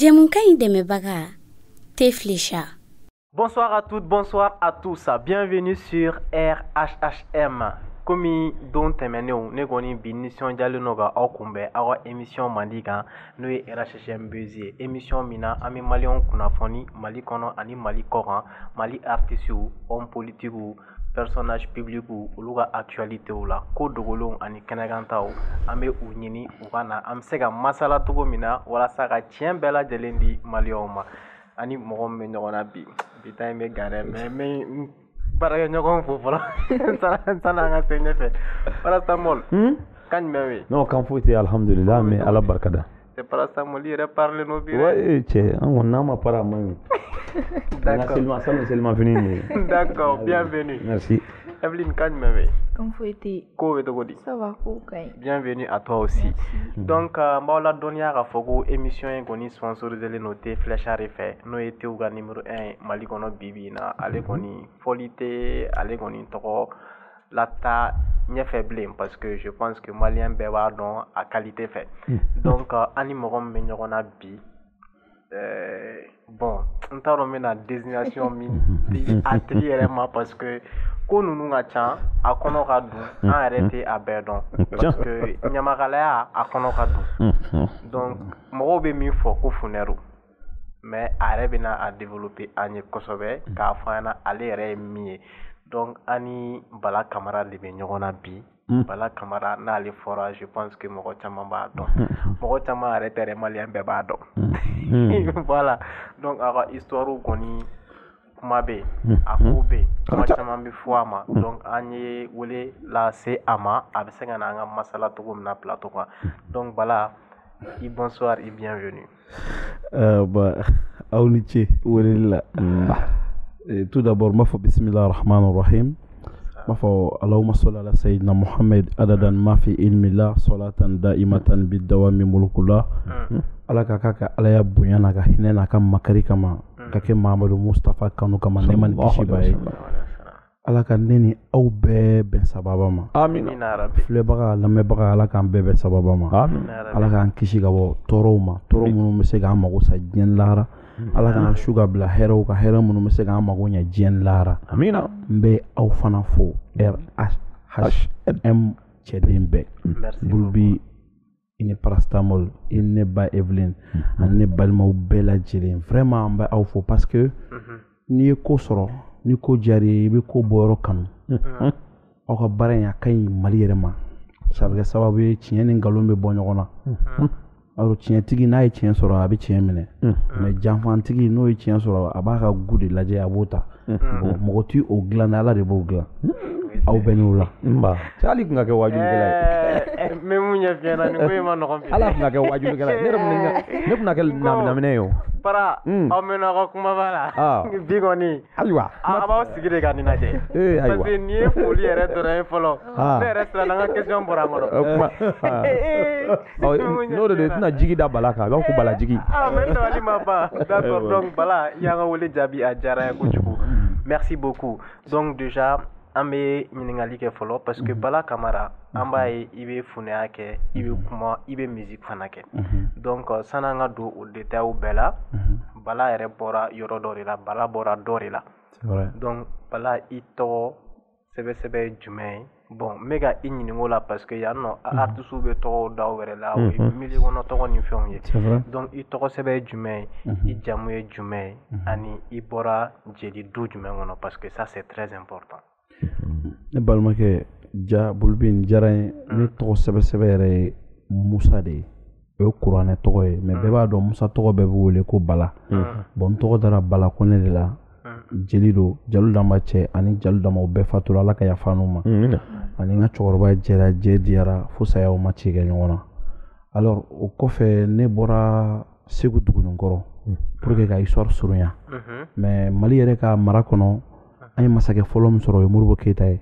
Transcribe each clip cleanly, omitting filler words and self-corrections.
Djemunkaï Demebaga, Teflécha. Bonsoir à toutes, bonsoir à tous. Bienvenue sur RHHM. Comme dont temeneu ne goni bi mission jale noga aw kunbɛ aw ka émission mandi kan n'o ye RHHM Buzz ye émission min na an bɛ maliyɛnw kunnafoni Mali kɔnɔ ani Mali kɔ kan Mali artistes hommes politiques personnages publics olu ka actualités la ko dogolenw ani kɛnɛkantaw an bɛ u ɲini u ka na an bɛ se ka masala cogo min na walasa ka tiɲɛ bɛɛ lajɛlen di maliyɛnw ma ani mɔgɔ min bɛ ɲɔgɔn na bi ta in bɛ gan dɛ mais barakɛ ɲɔgɔn fo fɔlɔ sana an ka se ɲɛfɛ parastamol kan jumɛn bɛ yen non kan foyi tɛ alhamdulillah mais ala barika da c'est parastamol i yɛrɛ parler n'o bi ouais cɛ an kɔni n'a ma para a man ɲi d'accord seulement fini de d'accord bienvenue merci Evelyne kan jumɛn bɛ yen kan foyi tɛ ko bɛ cogo di ça va ko ka ɲi bienvenue à toi aussi donc n b'aw ladɔnniya k'a fɔ ko émission in kɔni sponsorisé no tɛ Fléchard fɛ n'o ye Tew ka numéro 1 Mali kɔnɔ bi in na ale kɔni fɔli tɛ ale kɔni tɔgɔ lata ɲɛfɛ bilen parce que je pense que malien bɛɛ b'a dɔn a qualité fɛ donc an ni mɔgɔ min bɛ ɲɔgɔn na bi bon n t'a dɔn n bɛna désignation min di a tigi yɛrɛ ma parce que ko ninnu ka ca a kɔnɔ ka dun an yɛrɛ tɛ a bɛɛ dɔn parce que ɲamakalaya a kɔnɔ ka dun donc mɔgɔw bɛ min fɔ ko funɛru mais a yɛrɛ bɛna a développer an ye kosɛbɛ k'a fɔ an ɲɛna ale yɛrɛ ye min ye donc an ni Bala Kamara de bɛ ɲɔgɔn na bi Bala Kamara n'ale fɔra je pense que mɔgɔ caman b'a dɔn mɔgɔ caman yɛrɛ tɛ malien bɛɛ b'a dɔn voilà donc a ka histoire kɔni kuma bɛ a ko bɛ kuma caman bɛ fɔ a ma donc an ye wele lase a ma a bɛ se ka na an ka masala cogo min na plateau kan donc Bala i bonsoir et bienvenue bah aw ni ce weleli la tout d'abord ma fɔ bismillah rahman rahim ma fɔ allahumma salli ala sayyidina muhammad adadan ma fi ilmillah salatan da'imatan bidawami mulkullah ala ka ka ala ya bonya na ka hinɛ na ka makari kama ka kɛ Mamadu Mustafa kanu kama nɛɛma ni kisi b'a ye ala ka ne ni aw bɛɛ bɛn sababa ma amina filɛbaga lamɛnbaga ala k'an bɛɛ bɛn sababa ma ala k'an kisi ka bɔ tɔɔrɔw ma tɔɔrɔ minnu bɛ se k'an mago sa diɲɛ lahara ala k'an su ka bila hɛrɛw ka hɛrɛ minnu bɛ se k'an mago ɲɛ diɲɛ lahara amina n bɛ aw fana fo RHHM cɛden bɛɛ Bulubi i ni parastamol i ni ne ba Evelyne ani ne balimaw bɛɛ lajɛlen vraiment n bɛ aw fo parce que n'i ye ko sɔrɔ ni ko diyara i bɛ ko bɔyɔrɔ kanu aw ka baara in a ka ɲi Mali yɛrɛ ma ça bɛ kɛ sababu ye tiɲɛ ni nkalon bɛ bɔ ɲɔgɔn na alors tiɲɛtigi n'a ye tiɲɛ sɔrɔ a bɛ tiɲɛ minɛ mais janfantigi n'o ye tiɲɛ sɔrɔ a b'a ka gu de lajɛ a b'o ta bon mɔgɔ ti o dilan ala de b'o dilan aw bɛ n'o la hali tun ka kɛ wajulikɛla ye n bɛ mun ɲɛ na nin ko in ma nɔgɔn bi ala tun ka kɛ wajulikɛla ye ne tun ka kɛ naminɛ ye o para aw mɛnna ka kuma b'a la bi kɔni ayiwa a b'aw sigi de ka nin lajɛ parce que nin ye foli yɛrɛ dɔrɔn ye fɔlɔ ne yɛrɛ siranna n ka question bɔra n kɔrɔ n'o de tɛna jigi da Bala kan a b'a fɔ Bala jigi mais dabali ma ban d'accord donc Bala i y'an ka wele jaabi a diyara n ye kojugu merci beaucoup donc déjà an bɛ ɲininkali kɛ fɔlɔ parce que Bala Kamara an b'a ye i bɛ funɛya kɛ i bɛ kuma i bɛ musique fana kɛ donc sani an ka don o détails bɛɛ la Bala yɛrɛ bɔra yɔrɔ dɔ de la Bala bɔra dɔ de la donc Bala i tɔgɔ sɛbɛsɛbɛ ye jumɛn ye bon n bɛ ka i ɲininka o la parce que yan nɔ artistes bɛ tɔgɔw da u yɛrɛ la o ye milieu kɔnɔ tɔgɔ ni fɛnw ye donc i tɔgɔ sɛbɛn ye jumɛn ye i jamu ye jumɛn ye ani i bɔra jeli du jumɛn kɔnɔ parce que ça c'est très important ne balimakɛ Bulubi nin diyara n ye ne tɔgɔ sɛbɛsɛbɛ yɛrɛ ye Musa de ye o ye kuranɛ tɔgɔ ye mais bɛɛ b'a dɔn Musa tɔgɔ bɛɛ bɛ wele ko Bala bon n tɔgɔ dara Bala Kɔnɛ de la jeli don Jalu Dama cɛ ani Jalu Dama o bɛɛ fatura ala ka yafa n'u ma ani n ka cɛkɔrɔba jɛra jɛ diyara fo saya o ma ci kɛ ɲɔgɔn na alors o kɔfɛ ne bɔra Segu Dugunikɔrɔ pour que ka histoire surunya mais Mali yɛrɛ ka mara kɔnɔ an ye masakɛ fɔlɔ min sɔrɔ o ye Modibo Keyita ye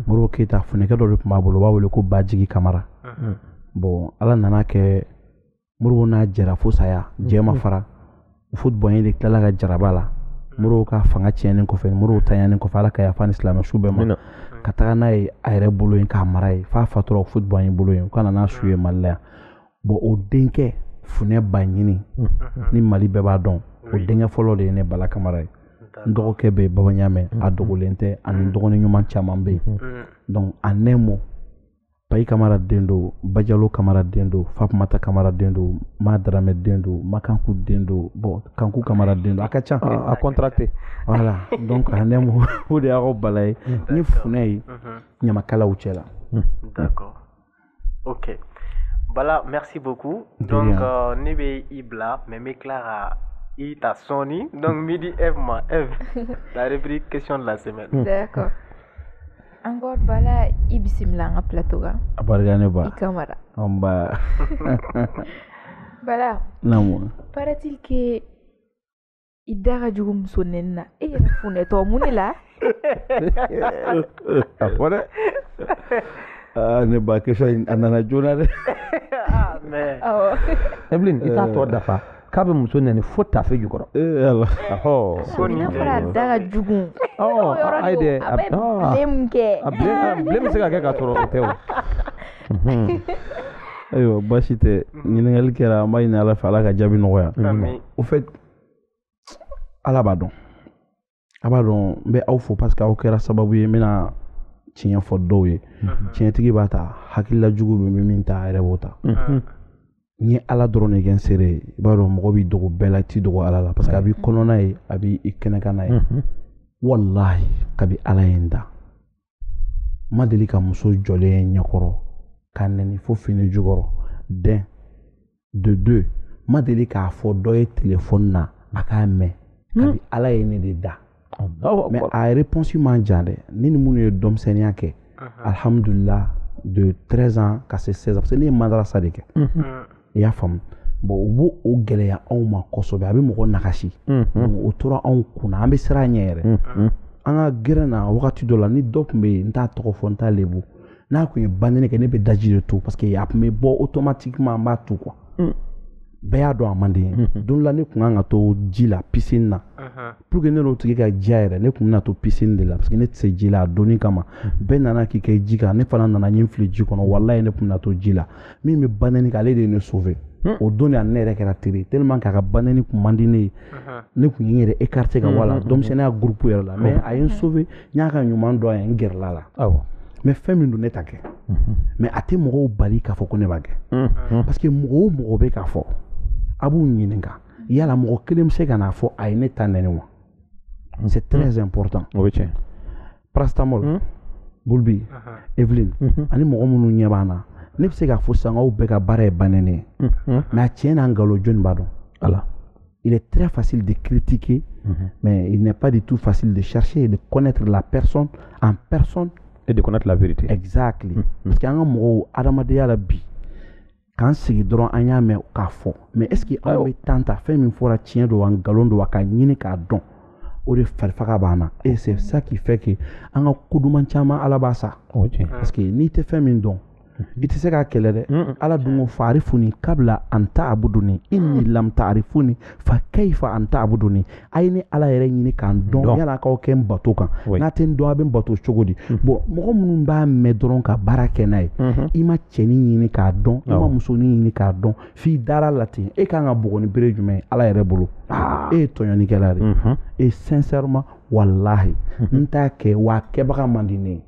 Modibo Keyita funɛkɛ dɔ de tun b'a bolo u b'a wele ko Bajigi Kamara bon ala nana kɛ Modibo n'a jɛra fo saya jɛ ma fara foot bɔnye de tilala ka jaraba la Modibo ka fanga tiɲɛnen kɔfɛ Modibo taɲanen kɔfɛ ala ka yafa ni silamɛ su bɛɛ ma ka taga n'a ye a yɛrɛ bolo yen k'a mara ye f'a fatura o foot bɔnye bolo yen u ka na n'a su ye Mali la yan bon o denkɛ funɛ ba ɲini ni Mali bɛɛ b'a dɔn o denkɛ fɔlɔ de ye ne Bala Kamara ye n dɔgɔkɛ bɛ Baba Ɲamɛ a dogolen tɛ ani dɔgɔnin ɲuman caman bɛ yen donc en un mot Bayi Kamara den don Bajalo Kamara den don Fatumata Kamara den don Madarame den don Makanku den don bon Kanku Kamara den don a ka ca a contracté voilà donc en un mot o de y'aw Bala ye ni funɛ ye ɲamakalaw cɛ la d'accord ok Bala merci beaucoup donc ne bɛ i bila mais n bɛ tila ka i ta sɔɔni donc midi Eve ma Eve la rubrique question de la semaine d'accord encore Bala i bisimila an ka plateau kan a barika ne ba i Kamara an ba Bala namu paraît-il que i da ka jugu muso nɛni na e yɛrɛ funɛtɔ mun de la a fɔ dɛ ne ba question a nana joona dɛ mais Evelyn i t'a tɔ dafa k'a bɛ muso nɛni fo tafe jukɔrɔ yala n'a fɔra a da ka jugu ayi dɛ a bɛ bilen mun kɛ bilen bɛ se ka kɛ k'a sɔrɔ o tɛ o ayiwa baasi tɛ ɲininkali kɛra an b'a ɲini Ala fɛ Ala ka jaabi nɔgɔya au fait Ala b'a dɔn a b'a dɔn n bɛ aw fo parce que aw kɛra sababu ye n bɛna tiɲɛ fɔ dɔw ye tiɲɛtigi b'a ta hakilila jugu bɛ min ta a yɛrɛ b'o ta n ye Ala dɔrɔn de kɛ n seere ye i b'a dɔn mɔgɔ b'i dogo bɛɛ la i t'i dogo Ala la parce que a b'i kɔnɔna ye a b'i kɛnɛkana ye wallahi kabi Ala ye n da n ma deli ka muso jɔlen ɲɛkɔrɔ ka nɛni fo fini jukɔrɔ d'un de deux ma deli k'a fɔ dɔ ye téléphone na a k'a mɛn kabi Ala ye ne de da mais a réponse man jan dɛ ni ni minnu ye denmisɛnniya kɛ alhamdulillah de 13 ans ka se 16 ans parce que ne ye madrasa de kɛ i y'a faamu bon u b'o o gɛlɛya anw ma kosɛbɛ a bɛ mɔgɔ nagasi donc o tora anw kunna an bɛ siran ɲɛ yɛrɛ an ka gɛrɛn na wagati dɔ la ni dɔ tun bɛ yen n t'a tɔgɔ fɔ n t'a lebu n'a tun ye banni kɛ ne bɛ daji de to parce que a tun bɛ bɔ automatiquement an b'a tu quoi bɛɛ y'a dɔn a man di n ye don dɔ la ne tun kan ka to ji la piscine na pour que ne n'o tigi ka diya yɛrɛ ne tun bɛna to piscine de la parce que ne tɛ se ji la a donni kama bɛɛ nana k'i kɛ ji kan ne fana nana ɲɛ fili ji kɔnɔ walayi ne tun bɛna to ji la min bɛ banni kɛ ale de ye ne sauver o don de ne yɛrɛ kɛra teri tellement que a ka banni tun man di ne ye ne tun ye n yɛrɛ écarté ka bɔ a la denmisɛnninya groupe yɛrɛ la mais a ye n sauver n y'a ka ɲuman dɔn a ye n gɛrɛla la mais fɛn min don ne ta kɛ mais a tɛ mɔgɔw bali k'a fɔ ko ne b'a kɛ parce que mɔgɔ o mɔgɔ bɛ k'a fɔ a b'u ɲininka yala mɔgɔ kelen bɛ se ka n'a fɔ a ye ne ta nɛni wa c'est très important o bɛ tiɲɛ paracetamol Bulbi Evelyn ani mɔgɔ minnu ɲɛ b'an na ne bɛ se k'a fɔ sisan aw bɛɛ ka baara ye banɛni ye mais a tiɲɛ n'a nkalon jɔnni b'a dɔn ala il est très facile de critiquer mais il n'est pas du tout facile de chercher et de connaître la personne en personne et de connaître la vérité exactly parce que an ka mɔgɔw adamadenya la bi k'an sigi dɔrɔn an y'a mɛn k'a fɔ mais est ce que aw bɛ temps ta fɛn min fɔra tiɲɛ don wa nkalon don wa ka ɲini k'a dɔn o de farifaga b'an na et c'est ça qui fait que an ka koduman caman Ala b'a sa parce que n'i tɛ fɛn min dɔn i tɛ se k'a kɛlɛ dɛ Ala dun ko fa'arifuni kabla an ta'buduni inni lam ta'rifuni fa kayfa an ta'buduni a ye ne Ala yɛrɛ ɲini k'an dɔn yala k'aw kɛ n bato kan n'a tɛ n dɔn a bɛ n bato cogo di bon mɔgɔ minnu b'a mɛn dɔrɔn ka baara kɛ n'a ye i ma cɛnin ɲini k'a dɔn i ma musonin ɲini k'a dɔn f'i dara la ten e kan ka bugɔ ni bere jumɛn ye Ala yɛrɛ bolo e ye tɔɲɔnikɛla de et sincèrement wallahi n t'a kɛ wa kɛbaga man di ne ye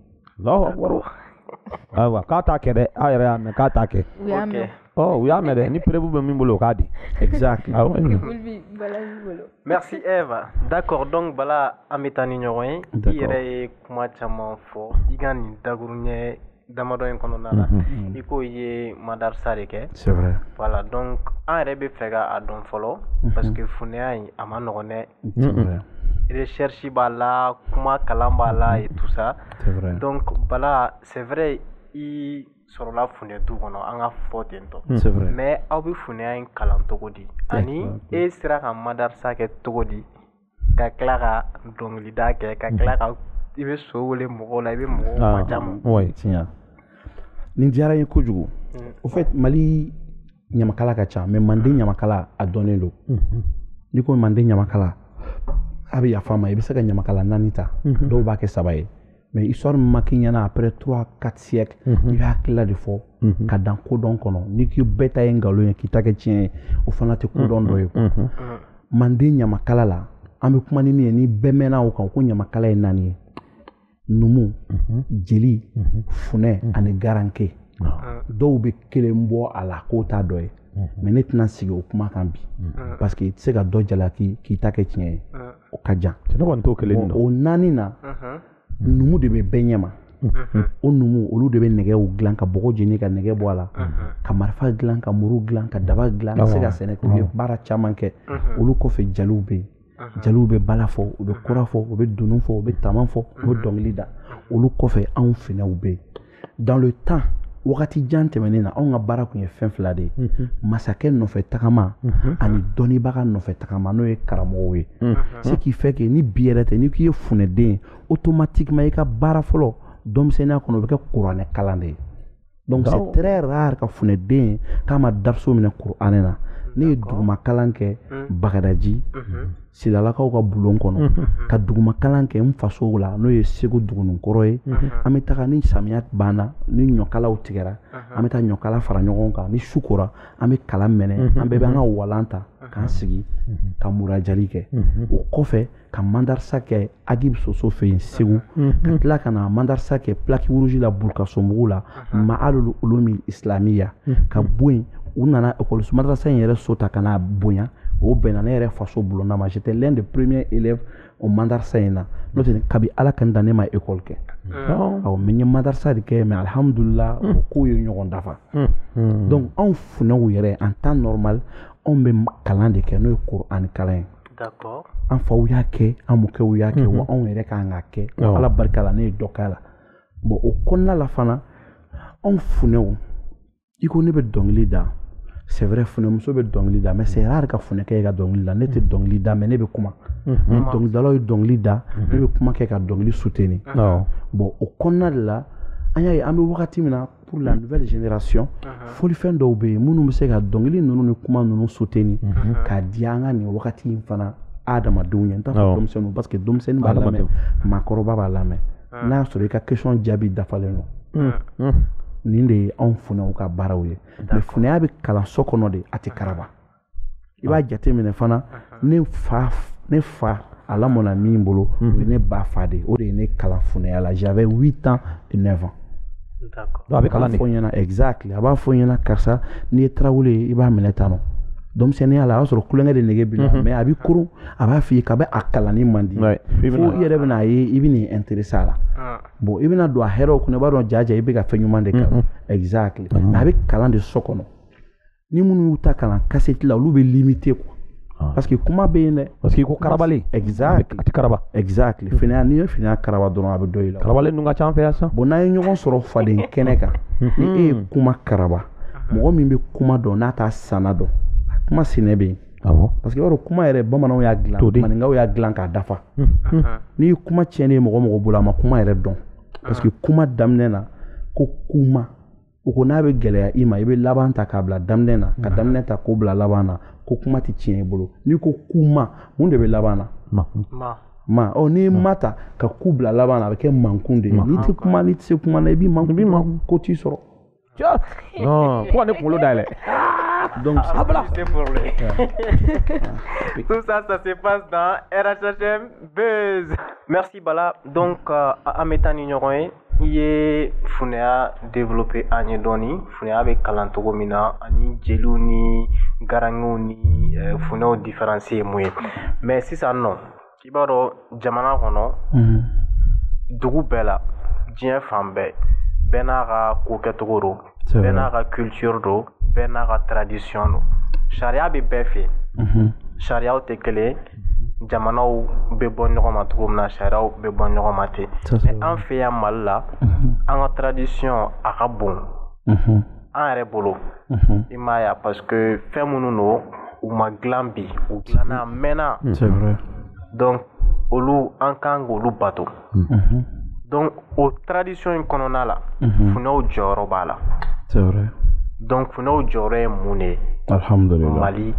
ayiwa k'a t'a kɛ dɛ a yɛrɛ y'a mɛn k'a t'a kɛ u y'a mɛn dɛ ni preuve bɛ min bolo o k'a di exact merci Eve d'accord donc Bala an bɛ taa ni ɲɔgɔn ye i yɛrɛ ye kuma caman fɔ i ka nin dakuruɲɛ damadɔ in kɔnɔna la i ko i ye madarasa de kɛ c'est vrai voilà donc an yɛrɛ bɛ fɛ k'a dɔn fɔlɔ parce que funɛya in a ma nɔgɔn dɛ c'est vrai recherche b'a la kuma kalan b'a la et tout ça c'est vrai donc Bala c'est vrai i sɔrɔla funɛ du kɔnɔ an ka fɔ ten tɔ c'est vrai mais aw bɛ funɛya in kalan cogo di ani e sera ka madarasa kɛ cogo di ka tila ka dɔnkilida kɛ ka tila ka i bɛ so wele mɔgɔw la i bɛ mɔgɔw ma caman tiɲɛ nin diyara n ye kojugu au fait Mali ɲamakala ka ca mais Manden ɲamakala a dɔnnen don n'i ko Manden ɲamakala a bɛ yafa ma i bɛ se ka ɲamakala 4 ta dɔw b'a kɛ 3 ye mais histoire min ma k'i ɲɛna après 3-4 siècles i bɛ hakilila de fɔ ka dan kodɔn kɔnɔ n'i k'i bɛɛ ta ye nkalon ye k'i ta kɛ tiɲɛ ye o fana tɛ kodɔn dɔ ye manden ɲamakala la an bɛ kuma ni min ye ni bɛɛ mɛnna o kan ko ɲamakala ye 4 ye numu jeli funɛ ani garanke dɔw bɛ kelen bɔ a la k'o t'a dɔ ye mais ne tɛna sigi o kuma kan bi parce que i tɛ se ka dɔ jalaki k'i ta kɛ tiɲɛ ye o ka jan o 4 na numu de bɛ bɛɛ ɲɛma o numu olu de bɛ nɛgɛw dilan ka bɔgɔ jeni ka nɛgɛ bɔ a la ka marifa dilan ka muru dilan ka daba dilan ka se ka sɛnɛ kɛ u ye baara caman kɛ olu kɔfɛ jaliw bɛ yen jaliw bɛ bala fɔ u bɛ kura fɔ u bɛ dunu fɔ u bɛ tama fɔ u bɛ dɔnkili da olu kɔfɛ anw finɛw bɛ yen dans le temps wagati jan tɛmɛnen na anw ka baara tun ye fɛn 2 de ye masakɛ nɔfɛ tagama ani dɔnnibaga nɔfɛ tagama n'o ye karamɔgɔw ye ce qui fait que ni bi yɛrɛ tɛ ni k'i ye funɛden automatiquement i ka baara fɔlɔ denmisɛnninya kɔnɔ o bɛ kɛ kuranɛ kalan de ye donc c'est très rare ka funɛden k'a ma dariso minɛ kuranɛ na ne ye duguma kalan kɛ Bagadaji Silalakaw ka bulon kɔnɔ ka duguma kalan kɛ n fasow la n'o ye Segu Dugununkɔrɔ ye an bɛ taga ni samiya banna ni ɲɔkalaw tigɛra an bɛ taa ɲɔkala fara ɲɔgɔn kan ni su kora an bɛ kala mɛnɛ an bɛɛ bɛ an ka walan ta k'an sigi ka murajali kɛ o kɔfɛ ka mandarisa kɛ Agib Soso fɛ yen Segu ka tila ka na mandarisa kɛ Plaki Wuruji la Burukasɔnbugu la Ma'alul Ulumi Islamiya ka bɔ yen u nana école madrasa in yɛrɛ so ta ka n'a bonya o bɛnna ne yɛrɛ faso bulonda ma j'étais l'un des premiers élèves o madarasa in na n'o tɛ kabi ala ka n dan ne ma école kɛ awɔ mais n ye madarasa de kɛ mais alhamdulillah o kow ye ɲɔgɔn dafa donc anw funɛw yɛrɛ en temps normal anw bɛ kalan de kɛ n'o ye Kur'ani kalan ye an faw y'a kɛ an mɔkɛw y'a kɛ wa anw yɛrɛ kan ka kɛ ala barika la ne ye dɔ k'a la bon o kɔnɔna la fana anw funɛw i ko ne bɛ dɔnkili da c'est vrai funɛmuso bɛ dɔnkili da mais c'est rare ka funɛ kɛ ka dɔnkili da ne tɛ dɔnkili da mais ne bɛ kuma ni dɔnkilidalaw ye dɔnkili da ne bɛ kuma kɛ ka dɔnkili soutenir bon o kɔnɔna de la an y'a ye an bɛ wagati min na pour la nouvelle génération folifɛn dɔw bɛ yen minnu bɛ se ka dɔnkili ninnu ni kuma ninnu soutenir k'a di an ka nin wagati in fana adamadenw ye n t'a fɔ denmisɛnninw parce que denmisɛnnin b'a lamɛn maakɔrɔba b'a lamɛn n'a y'a sɔrɔ i ka question jaabi dafalen don nin de ye anw funɛw ka baaraw ye mais funɛya bɛ kalanso kɔnɔ de a tɛ karaba i b'a jate minɛ fana ne fa a lamɔna min bolo o ye ne ba fa de o de ye ne kalan funɛya la j'avais 8 ans et 9 ans a b'a fɔ ɲɛna exactly a b'a fɔ ɲɛna karisa n'i ye Tarawele ye i b'a minɛ tan nɔ denmisɛnninya la a y'a sɔrɔ kulonkɛ de nege b'i la mais a bɛ koron a b'a f'i ye kabi a kalanni man di fo i yɛrɛ bɛna ye i bɛ nin intéressé a la bon i bɛna don a hɛrɛw kɔnɔ i b'a dɔn jaja i bɛ ka fɛn ɲuman de kalan exactly mais a bɛ kalan de so kɔnɔ ni minnu y'u ta kalan cassette la olu bɛ limité quoi parce que kuma bɛ yen dɛ parce que ko karabali exactly a tɛ karaba exactly finɛya n'i ye finɛya karaba dɔrɔn a bɛ dɔ i la karabali ninnu ka ca an fɛ yan sisan bon n'an ye ɲɔgɔn sɔrɔ faden kɛnɛ kan ni e ye kuma karaba mɔgɔ min bɛ kuma dɔn n'a t'a sanna dɔn kuma sinɛ bɛ yen parce que i b'a dɔn kuma yɛrɛ bamananw y'a dilan maninkaw y'a dilan k'a dafa n'i ye kuma tiɲɛnen ye mɔgɔ mɔgɔ bolo a ma kuma yɛrɛ dɔn parce que kuma daminɛ na ko kuma o ko n'a bɛ gɛlɛya i ma i bɛ laban ta k'a bila daminɛ na ka daminɛ ta k'o bila laban na ko kuma tɛ tiɲɛ i bolo n'i ko kuma mun de bɛ laban na ma n'i ye ma ta ka ku bila laban na a bɛ kɛ mankun de ye n'i tɛ kuma n'i tɛ se kuma na i b'i mankun ko t'i sɔrɔ non fo ka ne kunkolo dayɛlɛ. Donc, c'est pour lui. Tout ça, ça se passe dans RHHM Buzz. Merci Bala. Donc, à Metani Nyoron, il est funea développé à Nyedoni, funea avec Kalantogo Mina, Ani Jelou ni Garango ni funeo différencié moué. Mais si ça non, il va y Jamana Rono, Dougou Bella, Dien Fambe, Benara Koketogoro, Benara culture do. Bɛɛ n'a ka tradition don sariya bɛ bɛɛ fɛ sariyaw tɛ kelen jamanaw bɛ bɔ ɲɔgɔn ma cogo min na sariyaw bɛ bɔ ɲɔgɔn ma ten mais an fɛ yan Mali la an ka tradition a ka bon an yɛrɛ bolo i m'a ye parce que fɛn minnu don u ma dilan bi u dilanna a mɛnna donc olu an kan k'olu bato donc o tradition in kɔnɔna la funɛw jɔyɔrɔ b'a la. Donc, funau jɔyɔrɔ mun ye alhamdulillah Mali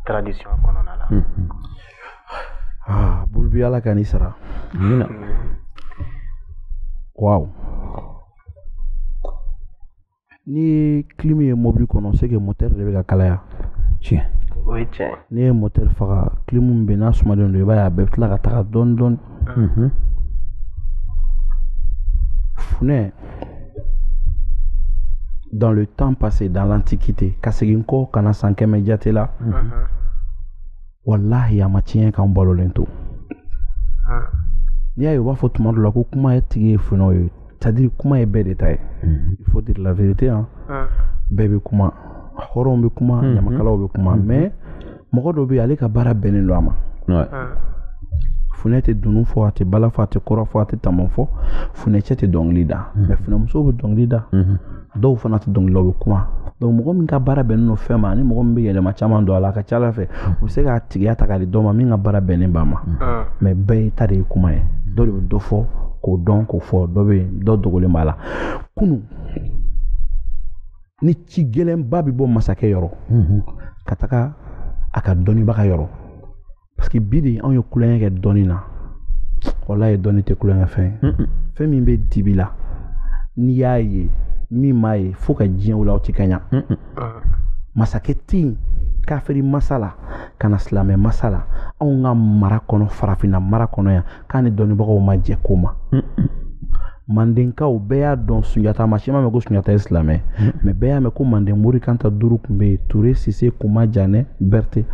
tradition kɔnɔna la. Bulubi ala ka ni sara. Waouh. Ni clim est mobile qu'on sait que moteur de kalaya. Tiens. Oui, tiens. Ni moteur fera clim bena suma de ba ya bet la ka don. Fune. Dans le temps passé, dans l'Antiquité, Kaseginko, kana sanke mediate là. Wallahi ya matien kan balo lento. Ni ayo wa faut demander la ko kuma etige funo yo. C'est-à-dire comment est bel détail. Il faut dire la vérité hein. Bébé kuma horon be kuma nyamakala be kuma mais mogodo be ale ka bara benen lo ama. Ouais. Funete dunu fo ate bala fo ate kora fo ate tamon fo funete te donglida mais funa muso be donglida do fana te donglo be kuma donc mogo min ka bara benen no fema ni mogo mbe yele ma chama ndo ala ka chala fe o se ka tigiya ta ka di do ma min ka bara benen ba ma mais be ta de kuma e do fo ko don ko fo do be do dogole mala kunu ni ci gelen babi bo masake yoro kataka aka doni baka yoro parce que bidi on yo kulen ke doni na wallahi doni te kulen fe fe min be dibila ni yaye mi mai fuka jien wala otikanya masake tin kafiri masala kana slame masala on nga marakono farafina marakono ya kani doni bako maje kuma mandenka o beya don sunyata machima me go sunyata islamé mais beya me ko manden muri kanta duru kumbe touré sise kuma jane berté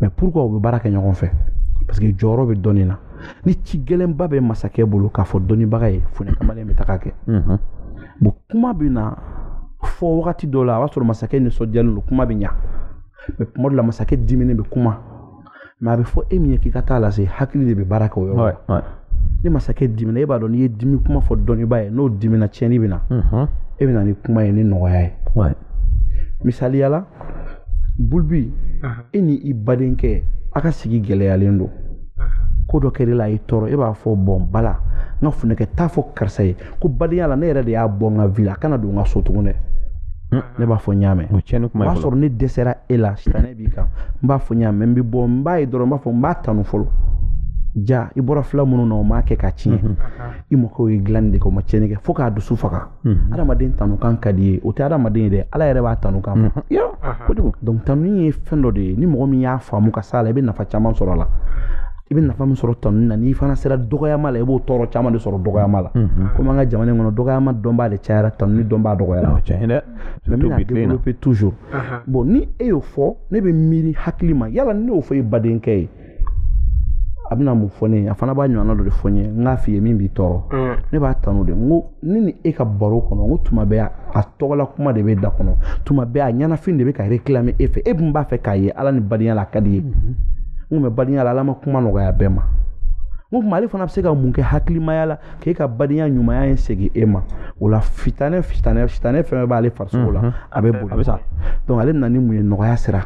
mais pourquoi o be baraka nyon fait parce que joro be donina ni cigelen babe masake bulu ka fo doni bagaye fune kamale metakake bu kuma bina fo wakati dola wasoro masake ni so dialu kuma binya mais pour la masake dimine be kuma mais abe fo emiye ki kata la se hakili de be baraka o yo ouais ni masake dimina e ba don ye dimi kuma fo doni baye no dimina cheni bina e bina ni kuma ni noya ouais misali yala bulbi eni ibadenke aka sigi gele yalendo ko do kere la itoro e ba fo bon bala nga funeke ta fo karsay ko badi yala ne rede ya bon nga villa kana do nga sotugune ne ba fo nyame o chenu kuma ba sor ni desera ela stane bika mba fo nyame mbi bo mba idoro mba fo mba tanu folo ja ibora fla munu no ma ke ka cin imoko yi glande ko ma cenike fo ka dusu faka ada ma den tanu kan kadi o ta ada ma den de ala yere ba tanu kan yo donc tanu ni fendo de ni mo mi ya famu ka sala be na fa chama soro la ibe na fa mi soro tanu na ni fana sera dogoya mala e bo toro chama de soro dogoya mala ko ma nga jamane ngono dogoya ma domba de chaira tanu ni domba dogoya la chene mais mi na développer toujours bon ni e yo fo ne be miri haklima yala ni o fo e baden kay abina mu fone afana ba nyana do de fonye ngafi mi bi toro ne ba tanu de ngo nini e ka baro kono ngo tuma be a togola kuma de be da kono tuma be a nyana fin de be ka réclamer efe e bumba fe kaye ala ni badiya la kadi ngo me badiya la alama kuma no ga bema ngo mali fana se ka munke hakli mayala ke ka badiya nyuma ya ensegi ema wala fitane fe ba le farso la abe bo ça donc ale nani mu no ga sera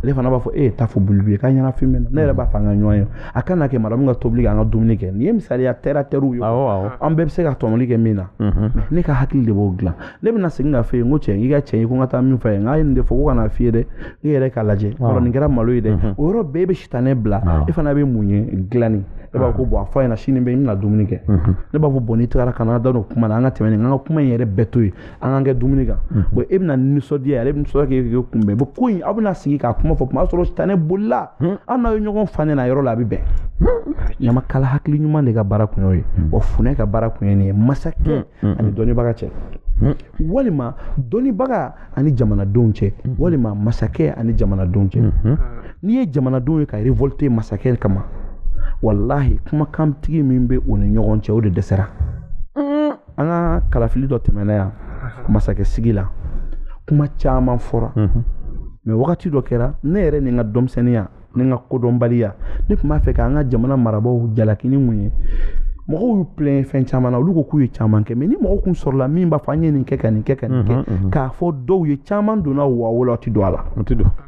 ale fana ba fo ta fo bulbi ka nyana fi men ne re ba fanga nyoyo akana ke mara nga tobli nga dumuni ke ni misali ya teru yo an be se ka tomli ke mina ne ka hakli de bo gla ne bina singa fe ngo che ngi ga che ko ngata mi fa nga inde fo ko na fi de ngi re ka laje oro ni gara malo ide oro bebe shitane bla e fana be munye glani e ba ko bo afa na shini be mina dumuni ke ne ba fo boni tara kana da no kuma na nga temene nga kuma yere betui an nga dumuni ga bo e bina ni so dia e bina so ke kumbe bo ko abuna sigi ka kuma fo ma soro shitane bulla an na yo nyogon fane na yoro la bibe nyama kala hakli nyuma de ga bara kunyoy o fune ka bara kunyeni masake ani doni baga che walima doni baga ani jamana donche walima masake ani jamana donche ni ye jamana donche ka révolter masake kama wallahi kuma kam tigi mimbe oni nyogon che o de desera anga kala fili do temena ya masake sigila kuma chama fora mais wakati do kera ne yere ni nga domsenia ni nga kodombaliya ne kuma fe ka nga jamana marabo jalakini munye mo yu plein fin chama na lugo ku yu chama ke mais ni mo kun sor la mimba fanye ni keka ka fo do yu chama do na wa wala ti do ala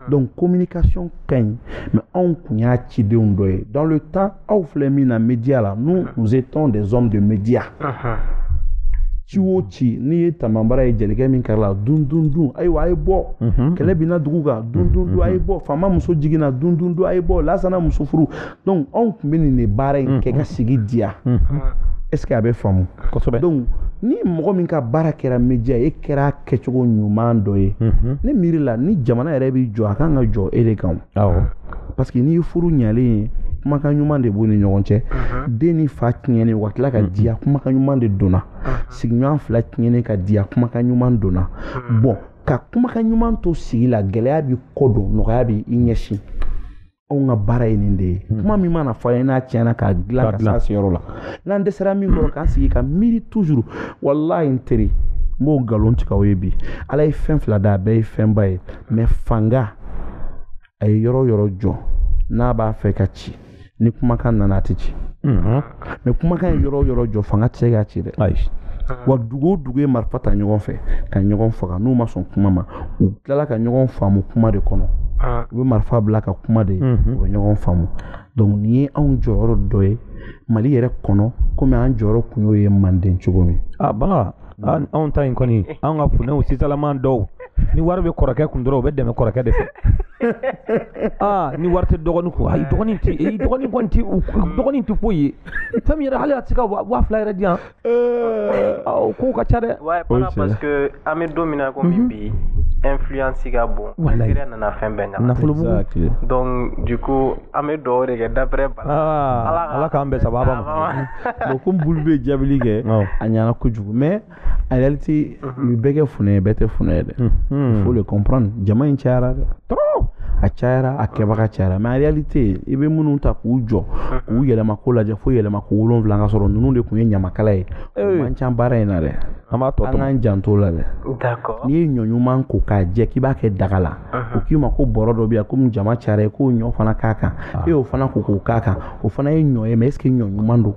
donc communication kagne mais on kunya ti de ndoye dans le temps au flemina média là nous étions des hommes de médias chiwochi ni tamambara e jelike min karla dun aywa ay bo kele bina duguga dun ay bo fama muso jigina dun ay bo la sana muso furu donc on kumbeni ne bare ke ka sigi dia est-ce que a bɛ faamu donc ni mɔgɔ min ka baara kɛra média e kɛra kɛcogo ɲuman dɔ ye ne miiri la ni jamana yɛrɛ bɛ jɔ a kan ka jɔ e de kan parce que n'i ye furu ɲalen ye kumakan ɲuman de b'u ni ɲɔgɔn cɛ den ni fa tiɲɛnen wa tila ka diya kumakan ɲuman de donna sigiɲɔgɔn fila tiɲɛnen ka diya kumakan ɲuman donna bon ka kumakan ɲuman to sigi la gɛlɛya bi kɔ don nɔgɔya bi i ɲɛsin anw ka baara ye nin de ye kuma min mana fɔ ye n'a tiɲɛna k'a dilan ka s'a seyɔrɔ la n'an dɛsɛra min kɔrɔ k'an sigi ka miiri toujours walahi n teri n b'o nkalon tigɛ aw ye bi ala ye fɛn fila da a bɛɛ ye fɛnba ye mais fanga a ye yɔrɔ yɔrɔ jɔ n'a b'a fɛ ka ci ni kumakan nana a tɛ ci mais kumakan ye yɔrɔ yɔrɔ jɔ fanga tɛ se k'a ci dɛ wa dugu o dugu ye marifa ta ɲɔgɔn fɛ ka ɲɔgɔn faga n'u ma sɔn kuma ma u tilala ka ɲɔgɔn faamu kuma de kɔnɔ u bɛ marifa bila ka kuma de u bɛ ɲɔgɔn faamu donc nin ye anw jɔyɔrɔ dɔ ye mali yɛrɛ kɔnɔ komi an jɔyɔrɔ kun y'o ye manden cogo min bala anw ta in kɔni anw ka funɛw sisalaman dɔw ni wari bɛ kɔrɔkɛ kun dɔrɔn u bɛ dɛmɛ kɔrɔkɛ de fɛ ni wari tɛ dɔgɔnin kun ayi dɔgɔnin tɛ foyi ye fɛn min yɛrɛ hali a tɛ se ka 2000 yɛrɛ di yan kow ka ca dɛ parce que an bɛ don min na komi bi influence ka bon yɛrɛ nana fɛn bɛɛ ɲagami donc du coup an bɛ dɔw de kɛ d'après Bala ala k'an bɛn sababa ma bon comme bulu bɛ jaabili kɛ a ɲɛna kojugu mais en réalité u bɛɛ kɛ funɛ ye bɛɛ tɛ funɛ ye dɛ il faut le comprendre jama in cayara dɛ trop a cayara a kɛbaga cayara mais en réalité i bɛ minnu ta k'u jɔ k'u yɛlɛma ko lajɛ fo yɛlɛma ko 7 ka sɔrɔ ninnu de tun ye ɲamakala ye o man ca baara in na dɛ an k'an janto la dɛ n'i ye ɲɔ ɲuman ko k'a jɛ k'i b'a kɛ daga la o k'i ma ko bɔrɔ dɔ bɛ yan komi jama cayara ye k'o ɲɔ fana k'a kan e y'o fana ko k'o k'a kan o fana ye ɲɔ ye mais est-ce que ɲɔ ɲuman don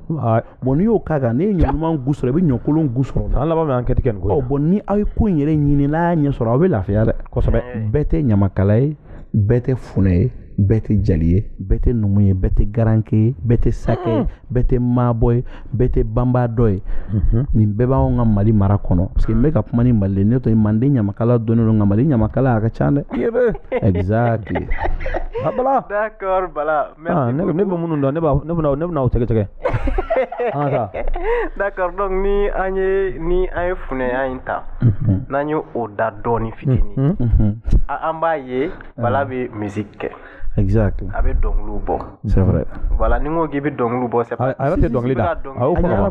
bon n'i y'o k'a kan n'i ye ɲɔ ɲuman gu sɔrɔ i bɛ ɲɔ kolon gu sɔrɔ an laban min an kɛ tigɛ nin ko ye bon ni aw ye ko in yɛrɛ ɲini n'a y'a ɲɛ sɔrɔ aw bɛ lafiya dɛ kosɛbɛ bɛɛ tɛ ɲamakala ye bɛɛ tɛ funɛ ye bɛɛ tɛ jali ye bɛɛ tɛ numu ye bɛɛ tɛ garanke ye bɛɛ tɛ sakɛ ye bɛɛ tɛ maabɔ ye bɛɛ tɛ banbadɔ ye nin bɛɛ b'anw ka mali mara kɔnɔ parce que n bɛ ka kuma ni mali ne to manden ɲamakala dɔnnen don nka mali ɲamakala a ka ca dɛ exactly Bala d'accord Bala merci ne bɛ minnu dɔn ne bɛna o sɛgɛsɛgɛ d'accord donc ni an ye funɛya in ta n'an ye o da dɔɔni fitinin an b'a ye Bala bɛ musique kɛ exact a bɛ dɔnkiliw bɔ c'est vrai voilà ni n ko k'i bɛ dɔnkiliw bɔ c'est pas a yɛrɛ tɛ dɔnkili da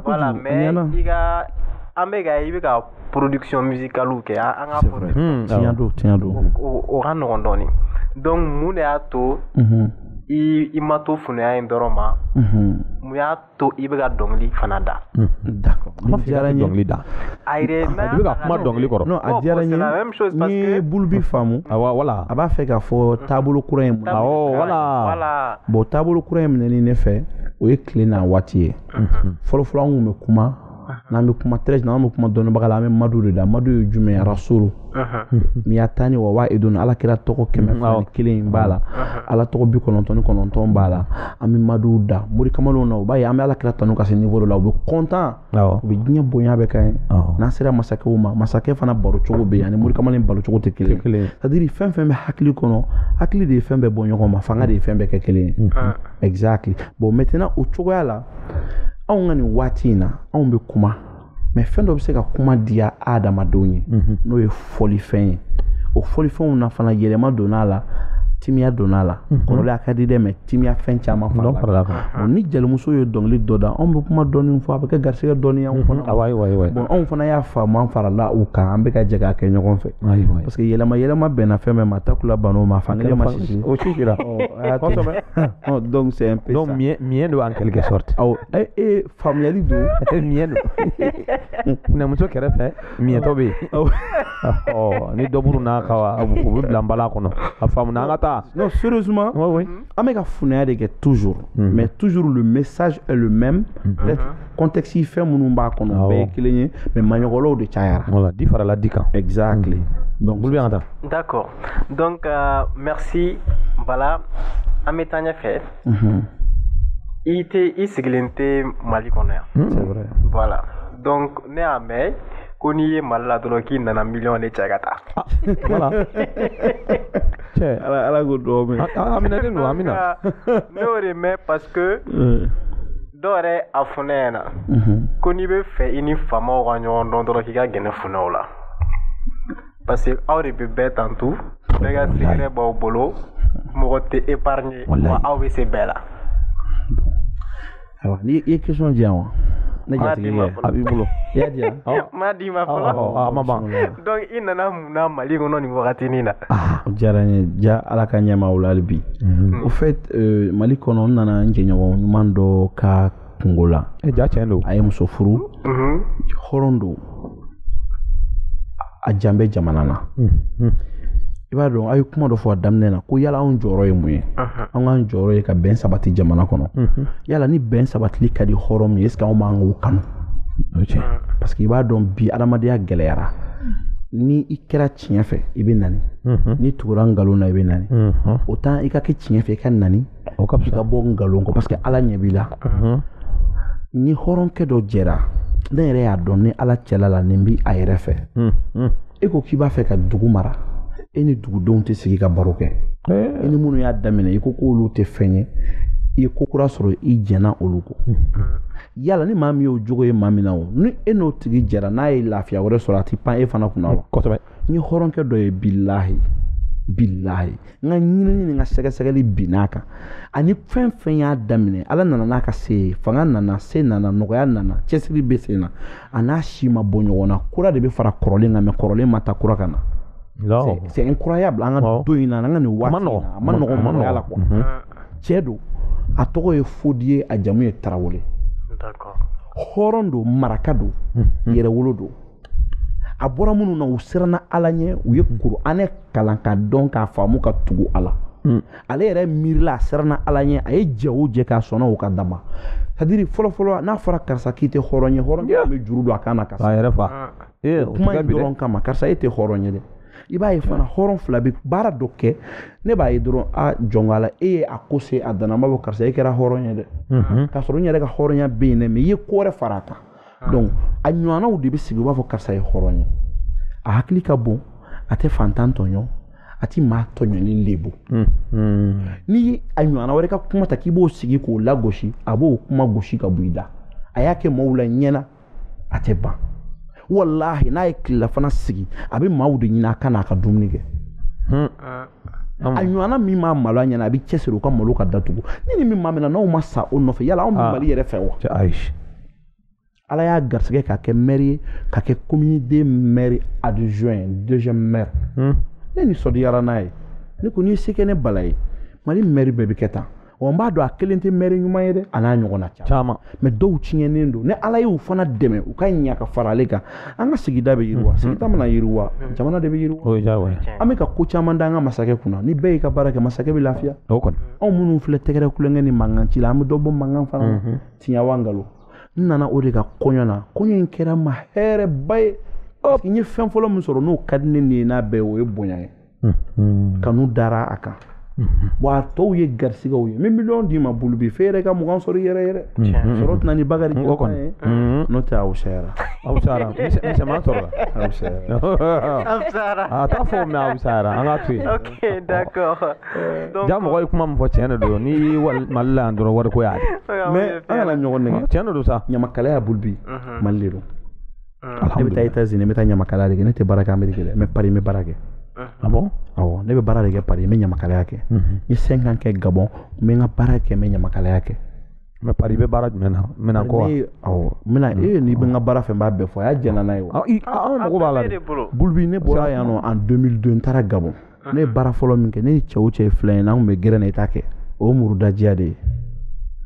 voilà mais i ka an bɛ ka production musicale kɛ an ka fɔ tiɲɛ don o ka nɔgɔn dɔɔni donc mun de y'a to i ma to funɛya in dɔrɔn ma mun y'a to i bɛ ka dɔnkili fana da d'accord a diyara n ye dɔnkili da a yɛrɛ i bɛ ka kuma dɔnkili kɔrɔ non a diyara n ye n'i ye bulu bi faamu wala a b'a fɛ k'a fɔ taabolo kura in mun voilà bon taabolo kura in minɛni ne fɛ o ye tile n'a waati ye fɔlɔfɔlɔ an kun bɛ kuma n'an bɛ kuma très n'an bɛ kuma dɔnnibaga la an bɛ madu de da madu ye jumɛn ye rasulu mi y'a tani wa waa edun ala kira tɔgɔ 101 b'a la ala tɔgɔ 99 b'a la an bɛ madu da mori kamalenw na o b'a ye an bɛ ala kira tanu ka se niveau dɔ la u bɛ content u bɛ diɲɛ bonya bɛ ka ye n'an sera masakɛw ma masakɛ fana baro cogo bɛ yen ani mori kamalen baro cogo tɛ kelen c'est à dire fɛn fɛn bɛ hakili kɔnɔ hakili de ye fɛn bɛɛ bɔ ɲɔgɔn ma fanga de ye fɛn bɛɛ kɛ kelen ye exactly bon maintenant o cogoya la anw ka nin waati in na anw bɛ kuma mais fɛn dɔ bɛ se ka kuma diya adamadenw ye n'o ye fɔlifɛn ye o fɔlifɛnw na fana yɛlɛma donn'a la timiya donn'a la kɔrɔlen a ka di dɛ mais timiya fɛn caman fara bon ni jelimuso ye dɔnkili dɔ da anw bɛ kuma dɔɔni fɔ a bɛ kɛ garisɛgɛ dɔɔni y'anw fana bon anw fana y'a faamu an farala u kan an bɛ ka jɛ k'a kɛ ɲɔgɔn fɛ parce que yɛlɛma bɛnna fɛn bɛɛ ma takula ban'o ma fankelen ma sisi o sisira donc c'est un peu ça donc mien don en quelque sorte faamuyali don mien don funɛmuso kɛrɛfɛ miɛtɔ bɛ yen ni dɔ buru n'a ka u bɛ bila n bala kɔnɔ a faamu na an ka taa non sérieusement an bɛ ka funɛya de kɛ toujours mais toujours le message est le même peut-être contexte fɛn minnu b'a kɔnɔ bɛɛ ye kelen ye mais maɲɔgɔnlaw de cayara voilà di farala di kan exactly donc bulu bɛ an ka taa d'accord donc merci Bala an bɛ taa ɲɛfɛ i sigilen tɛ Mali kɔnɔ yan c'est vrai voilà donc ne y'a mɛn ko n'i ye Mali la dɔrɔn k'i nana miliyɔn de cɛ ka taa voilà cɛ ala ko dɔw mɛn amina ne y'o de mɛn parce que dɔwɛrɛ a funɛ ɲɛna ko n'i bɛ fɛ i ni faamaw ka ɲɔgɔn dɔn dɔrɔn k'i ka gɛnɛ funɛw la parce que aw de bɛ bɛɛ tantu bɛɛ ka secret b'aw bolo mɔgɔ tɛ épargne wa aw bɛ se bɛɛ la. Ayiwa ni ye question di yan wa ne jatigɛ a b'i bolo i y'a di yan. M'a di ma fɔlɔ. ma ban. donc i nana mun na Mali kɔnɔ nin wagatinin na. o diyara n ye ja Ala ka ɲɛma o la hali bi. au fait Mali kɔnɔ n nana n jɛɲɔgɔn ɲuman dɔ ka kungo la. ja tiɲɛ don. a ye muso furu hɔrɔn don a jan bɛ jamana na. I b'a dɔn a ye kuma dɔ fɔ a daminɛ na ko yala anw jɔyɔrɔ ye mun ye an k'an jɔyɔrɔ ye ka bɛn sabati jamana kɔnɔ yala ni bɛn sabatili ka di hɔrɔn min est ce que anw b'an k'o kanu parce que i b'a dɔn bi adamadenya gɛlɛyara ni i kɛra tiɲɛ fɛ i bɛ nani ni tugura nkalon na i bɛ nani o temps i ka kɛ tiɲɛ fɛ i ka nani i ka bɔ nkalon kɔ parce que Ala ɲɛ b'i la ni hɔrɔnkɛ dɔ jɛra ne yɛrɛ y'a dɔn ni Ala cɛla la nin bi a yɛrɛ fɛ e ko k'i b'a fɛ ka dugu mara e ni dugudenw tɛ sigi ka baro kɛ e ni minnu y'a daminɛ i ko k'olu tɛ fɛn ye i ye ko kura sɔrɔ i jɛna olu ko yala ni maa min y'o jogo ye maa min na o ni e n'o tigi jɛra n'a ye lafiya wɛrɛ sɔrɔ a ti pan e fana kunna wa kosɛbɛ ni hɔrɔnkɛ dɔ ye bilahi n ka ɲinini ni n ka sɛgɛsɛgɛli binn'a kan ani fɛn fɛn y'a daminɛ Ala nana n'a ka se ye fanga nana se nana nɔgɔya nana cɛsiri bɛ sen na a n'a si ma bɔ ɲɔgɔn na kura de bɛ fara kɔrɔlen kan mɛ kɔrɔlen ma ta kura kan na. C'est incroyable an ka do in na an ka nin waati in na a ma nɔgɔn mɔgɔya la quoi cɛ don a tɔgɔ ye Fodi ye a jamu ye Tarawele hɔrɔn don maraka don yɛrɛwolo don a bɔra minnu na u siranna Ala ɲɛ u ye Kuranɛ kalan ka dɔn k'a faamu ka tugu Ala ale yɛrɛ miirila a siranna Ala ɲɛ a ye jɛ o jɛ k'a sɔnna o ka dama c'est-à-dire fɔlɔ n'a fɔra karisa k'i tɛ hɔrɔn ye hɔrɔn bɛ juru don a kan na ka sa a yɛrɛ fa kuma in dɔrɔn kama karisa e tɛ hɔrɔn ye dɛ i b'a ye fana hɔrɔn fila bɛ baara dɔ kɛ ne b'a ye dɔrɔn a jɔn la e ye a ko se a danna b'a fɔ karisa e kɛra hɔrɔn ye dɛ k'a sɔrɔ n yɛrɛ ka hɔrɔnya bɛ yen dɛ mais i ye ko wɛrɛ fara a kan donc a ɲɔgɔnnaw de bɛ sigi u b'a fɔ karisa ye hɔrɔn ye a hakili ka bon a tɛ fantan tɔɲɔ a tɛ maa tɔɲɔni lebu n'i ye a ɲɔgɔnna wɛrɛ ka kuma ta k'i b'o sigi k'o lagosi a b'o kuma gosi ka bɔ i da a y'a kɛ maaw la ɲɛna a tɛ ban wallahi n'a ye tilela fana sigi a bɛ maaw de ɲini a ka n'a ka dumuni kɛ a ɲɔgɔnna min m'a malo a ɲɛna a bɛ cɛsiri u ka malo ka datugu ni min maa min na n'aw ma sa o nɔfɛ yala anw bɛ Mali yɛrɛ fɛ wa Ala y'a garisɛgɛ k'a kɛ maire ye ka kɛ communauté maire adjoint deuxième maire ne nisɔndiyara n'a ye ne ko n'i se kɛ ne Bala ye Mali maire bɛɛ bɛ kɛ tan wa n b'a dɔn a kelen tɛ maire ɲuman ye dɛ a n'a ɲɔgɔnna caman mais dɔw tiɲɛnen don ni Ala y'u fana dɛmɛ u ka ɲa ka fara ale kan an ka sigida bɛ yiriwa sigida mana yiriwa jamana de bɛ yiriwa an bɛ ka ko caman da an ka masakɛ kunna ni bɛɛ y'i ka baara kɛ masakɛ bɛ lafiya anw minnu filɛ tɛgɛrɛ kulonkɛ ni mankan ci la an bɛ dɔ bɔ mankan fana tiɲɛwa ngalo n nana o de ka kɔɲɔ na kɔɲɔ in kɛra ma hɛrɛba ye parce que n ye fɛn fɔlɔ min sɔrɔ n'o ka di ne ye n'a bɛɛ o ye bonya ye kanu dara a kan wa a tɔw ye garisigɛw ye min miliyɔn d'i ma bolo bi f'e yɛrɛ ka mugan sɔrɔ i yɛrɛ yɛrɛ sɔrɔ tɛna ni Bakari Keita ye n'o tɛ aw sayara misɛnman sɔrɔla aw sayara a t'a fɔ mɛ aw sayara an k'a to yen ok d'accord ja mɔgɔ ye kuma min fɔ tiɲɛ de don ni Mali la yan dɔrɔn wari ko y'a de mais an kana ɲɔgɔn nɛgɛ tiɲɛ de don sa ɲamakalaya bolo bi Mali de don ne bɛ taa États-Unis n bɛ taa ɲamakalaya de kɛ ne tɛ baara kɛ Amérique dɛ mais Paris n bɛ baara kɛ ah bon awɔ ne bɛ baara de kɛ Paris n bɛ ɲamakalaya kɛ n ye 5 ans kɛ Gabon n bɛ n ka baara kɛ n bɛ ɲamakalaya kɛ mais Paris bɛ baara jumɛn na minɛn ko wa awɔ minɛn n'i bɛ n ka baara fɛ n b'a bɛɛ fɔ a y'a jɛnna n'a ye wa an mago b'a la dɛ Bulubi ne bɔra yan nɔ en 2002 n taara Gabon ne ye baara fɔlɔ min kɛ ne ni cɛ o cɛ ye filan ye n'an tun bɛ gɛrɛ na i t'a kɛ o ye murudajiya de ye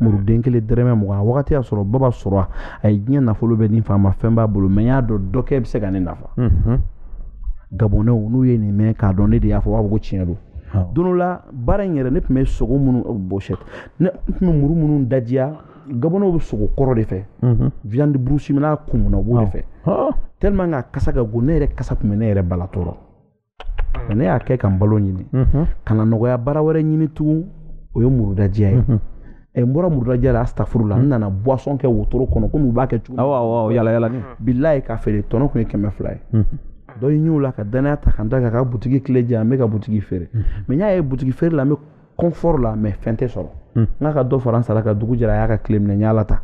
muruden kelen dɛrɛmɛ mugan a wagati y'a sɔrɔ baba sɔrɔ a ye diɲɛ nafolo bɛ nin faama fɛn b'a bolo mais n y'a dɔn dɔ kɛ bɛ se ka ne nafa Gabonɛw n'u ye nin mɛn k'a dɔn ne de y'a fɔ u b'a fɔ ko tiɲɛ don don dɔ la baara in yɛrɛ ne tun bɛ sogo minnu ne tun bɛ muru minnu dajiya Gabonɛw bɛ sogo kɔrɔ de fɛ viande brousse n'a kumuna u b'o de fɛ tellement que a kasa ka go ne yɛrɛ kasa tun bɛ ne yɛrɛ bala tɔɔrɔ mais ne y'a kɛ ka n balo ɲini ka na nɔgɔya baara wɛrɛ ɲini tugun o ye murudajiya ye n bɔra murudajiya la astafurula n nana boisson kɛ wotoro kɔnɔ komi u b'a kɛ cogo awɔ yala yala ni bilahi k'a feere tɔnɔ tun ye 200 ye dɔ y'i ɲɛw la ka danaya ta ka n da ka butigi tile jɛ an bɛ ka butigi feere mais n y'a ye butigi feere la n bɛ confort la mais fɛn tɛ sɔrɔ n'a ka dɔ fara n sara ka dugu jɛra a y'a ka tile minɛ n y'ala ta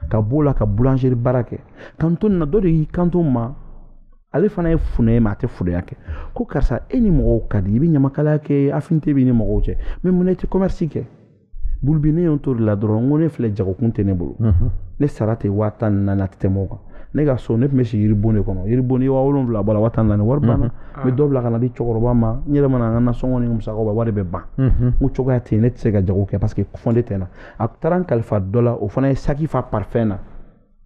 ka b'o la ka boulangerie baara kɛ kan to nin na dɔ de y'i kanto n ma ale fana ye funɛ ye mais a tɛ funɛya kɛ ko karisa e ni mɔgɔw ka di i bɛ ɲamakalaya kɛ affinité b'i ni mɔgɔw cɛ mais mun na i tɛ commerce kɛ Bulubi ne y'o to de la dɔrɔn n ko ne filɛ jagokun tɛ ne bolo ne sara tɛ 14,000 a tɛ tɛmɛ o kan ne ka so ne tun bɛ si yiribon de kɔnɔ yiribon ni 7,000 bɔ la 14,000 wari banna n bɛ dɔ bila ka na di cɛkɔrɔba ma n yɛrɛ mana n ka nasɔngɔ ni musakaw bɛ wari bɛ ban n ko cogoya tɛ yen ne tɛ se ka jago kɛ parce que fɔnde tɛ n na a taara n kalifa dɔ la o fana ye saki fa parfum na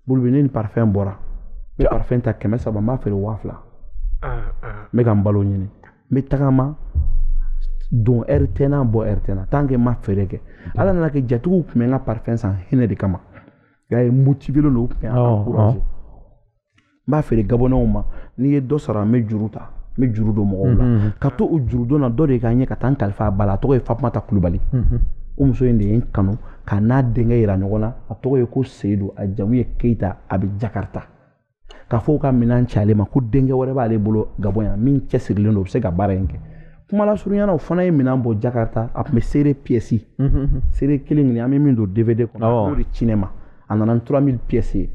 Bulubi ne ni parfum bɔra n bɛ parfum ta 300 n b'a feere 2,000 n bɛ ka n balo ɲini n bɛ tagama don heure tɛ n na bɔ heure tɛ n na tant que n ma feere kɛ ala nana kɛ jatigiw tun bɛ n ka parfum san hinɛ de kama gars ye motivé len don u tun bɛ n encouragé n b'a feere gabonnaw ma n'i ye dɔ sara n bɛ juru ta n bɛ juru don mɔgɔw la ka to o juru don na dɔ de k'a ɲɛ ka taa n kalifa a ba la a tɔgɔ ye Fatumata Kulubali o muso in de ye n kanu k'a n'a denkɛ yira ɲɔgɔn na a tɔgɔ ye ko Seyidu a jamu ye Keyita a bɛ Jakarta k'a fɔ ka minɛn ci ale ma ko denkɛ wɛrɛ b'ale bolo Gabon yan min cɛsirilen don o bɛ se ka baara in kɛ kuma lasurunyana o fana ye minɛn bɔ Jakarta a tun bɛ seere pièces seere kelen an bɛ min don DVD kɔnɔ o de ci ne ma a nana ni 3000 pièces ye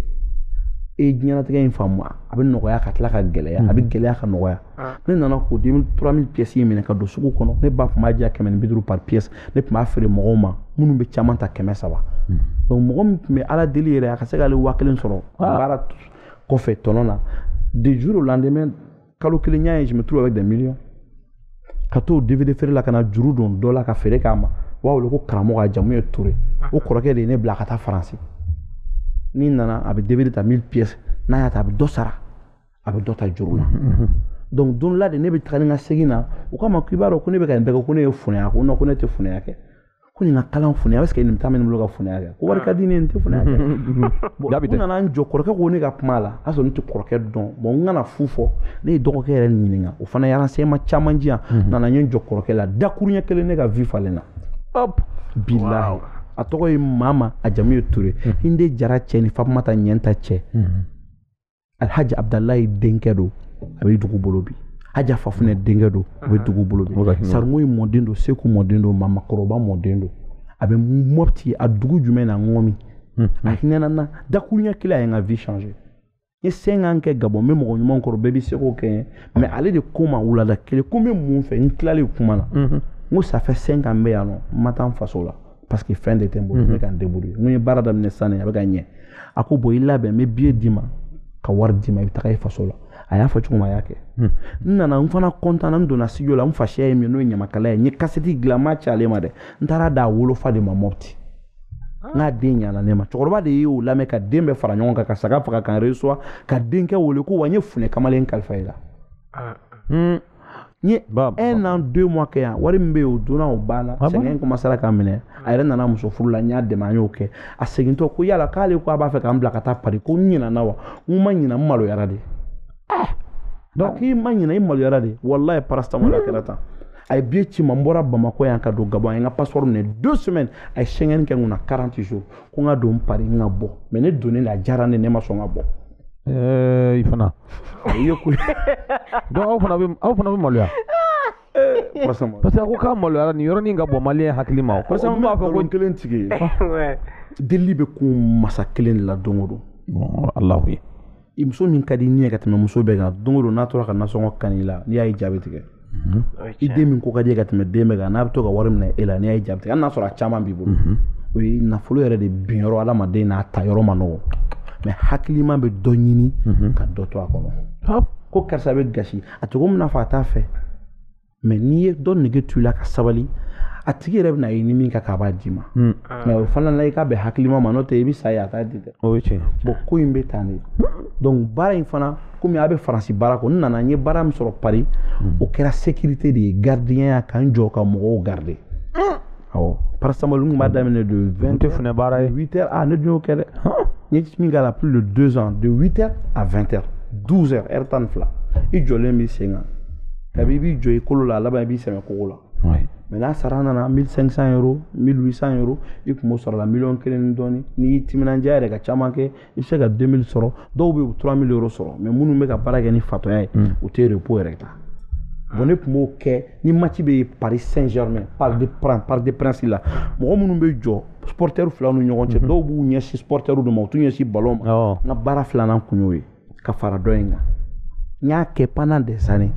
e diɲɛlatigɛ in faamu a bɛ nɔgɔya ka tila ka gɛlɛya a bɛ gɛlɛya ka nɔgɔya ne nana k'o 3000 pièces in minɛ ka don sugu kɔnɔ ne ba tun b'a diya 150 par pièce ne tun b'a feere mɔgɔw ma minnu bɛ caman ta 300 donc mɔgɔ min tun bɛ ala deli yɛrɛ a ka se k'ale 1000 sɔrɔ baara kɔfɛ tɔnɔ na du jour au lendemain kalo kelen y'a ye je me trouve avec des millions ka to DVD feere la ka na juru don dɔ la ka feere k'a ma u b'a wele ko karamɔgɔ a jamu ye Ture o kɔrɔkɛ de ye ne bila ka taa Faransi ni nana a bɛ DVD ta 1000 pièces n'a y'a ta a bɛ dɔ sara a bɛ dɔ ta juru la donc don la de ne bɛ taga ni n ka segin na u k'a ma k'i b'a dɔn ko ne bɛ ka nin bɛɛ kɛ ko ne ye funɛya ko non ko ne tɛ funɛya kɛ ko nin ka kalan funɛya est ce que nin taa bɛ ne bolo ka funɛya kɛ ko wari ka di ne ye nin tɛ funɛya kɛ u nana n jɔ kɔrɔkɛ ko ne ka kuma la a sɔrɔ ne tɛ kɔrɔkɛ dɔn bon n kana fu fɔ ne ye dɔgɔkɛ yɛrɛ ɲininka o fana ye renseignement caman di yan nana n ye n jɔ kɔrɔkɛ la dakuruɲɛ kelen ne ka vie falen na bilahi a tɔgɔ ye Mama a jamu ye Ture Hinde Jara cɛ ni Fatumata Ɲɛnta cɛ Alhaji Abdalayi denkɛ don a bɛ dugu bolo bi Haja Fafunɛ denkɛ don a bɛ dugu bolo bi Sarungoyi mɔden don Seku mɔden don Mamakɔrɔba mɔden don a bɛ Mɔpti a dugu jumɛn na Ŋɔmi a hinɛna n na dakuruɲɛ kelen a ye n ka vie changer n ye 5 ans kɛ Gabon n bɛ mɔgɔ ɲuman kɔrɔ bɛɛ bɛ se k'o kɛ n ye mais ale de ko n ma wulada kelen ko n bɛ mun fɛ n tilalen kuma na n ko ça fait 5 ans n bɛ yan nɔ n ma taa n faso la parce que fɛn de tɛ n bolo n bɛ ka n débrouiller n ko n ye baara daminɛ sisan a bɛ ka ɲɛ a ko bon i labɛn n bɛ billet d'i ma ka wari d'i ma i bɛ taga i faso la a y'a fɔ cogo min a y'a kɛ n nana n fana content na n donna studio la n fasiya ye min n'o ye ɲamakala ye n ye cassette dilan n m'a ci ale ma dɛ n taara d'a wolofa de ma Mɔpti n k'a den ɲana ne ma cɛkɔrɔba de y'o lamɛn ka den bɛɛ fara ɲɔgɔn kan ka saga faga ka n reçoit ka denkɛ wele ko wa n ye funɛ kamalen kalifa i la n ye 1 an 2 mois kɛ yan wari min bɛ yen o donna o banna sɛgɛn commencera k'a minɛ a yɛrɛ nana muso furu la n y'a dɛmɛ an y'o kɛ a segintɔ ko yala k'ale ko a b'a fɛ k'an bila ka taa Paris ko n ɲinɛna wa n ma ɲinɛ n maloyara de donc k'i ma ɲinɛ i maloyara de wallahi paracétamol a kɛra tan a ye billet ci ma n bɔra Bamako yan ka don Gabon a ye n ka passeport minɛ 2 semaines a ye Schengen kɛ n kunna 40 jours ko n ka don Paris n ka bɔ mais ne donnen la a diyara ne ma sɔn ka bɔ i fana i ye ko donc aw fana bɛ maloya parce que a ko k'a maloyara nin yɔrɔnin ka bɔ maliyɛn hakili ma parce que n b'a fɔ ko kelen tigi ye delili bɛ kun masa kelen de la don o don Alahu ye i muso min ka di ɲɛ ka tɛmɛ muso bɛɛ kan don o don n'a tora ka nasɔngɔ kan i la n'i y'a ye jaabi tigɛ i den min ko ka di ye ka tɛmɛ den bɛɛ kan n'a bɛ to ka wari minɛ e la n'i y'a ye jaabi tigɛ hali n'a sɔrɔ a caman b'i bolo o ye nafolo yɛrɛ de bin yɔrɔ adamaden n'a ta yɔrɔ ma nɔgɔ mais hakilima bɛ dɔ ɲini ka dɔ to a kɔnɔ ko karisa bɛ gasi a tɛ ko min na fɔ a t'a fɛ mais n'i ye dɔ nege to i la ka sabali a tigi yɛrɛ bɛna ye ni min ka k'a b'a d'i ma mais o fana la i k'a bɛn hakilima ma n'o tɛ i bɛ sa ye a t'a di dɛ o ye tiɲɛ bon ko in bɛ tan de donc baara in fana komi a bɛ Faransi baara kɔ n nana n ye baara min sɔrɔ Paris o kɛra sécurité de ye gardien ya ka n jɔ ka mɔgɔw garder awɔ paracétamol n tun b'a daminɛ de 20 funɛ baara ye 8 heures ne dun y'o kɛ dɛ n ye min k'a la plus de 2 ans de 8 heures à 20 heures 12 heures heure 12 i jɔlen b'i sen kan kabi i b'i jɔ i kolo la a laban i b'i sɛmɛ kogo la mais n'a sara nana 1500 euros 1800 euros i tun b'o sɔrɔ la 1,000,000 ni dɔɔni n'i y'i timinandiya yɛrɛ ka caman kɛ i bɛ se ka 2000 sɔrɔ dɔw bɛ 3000 euros sɔrɔ mais minnu bɛ ka baara kɛ ni fatɔya ye u tɛ repos yɛrɛ ta bon ne tun b'o kɛ ni match bɛ Paris Saint-Germain Parc des Princes la mɔgɔ minnu bɛ jɔ supporters fila ni ɲɔgɔn cɛ dɔw b'u ɲɛsin supporters de ma u t'u ɲɛsin ballon ma n ka baara filanan kun y'o ye ka fara dɔ in kan n y'a kɛ pendant des années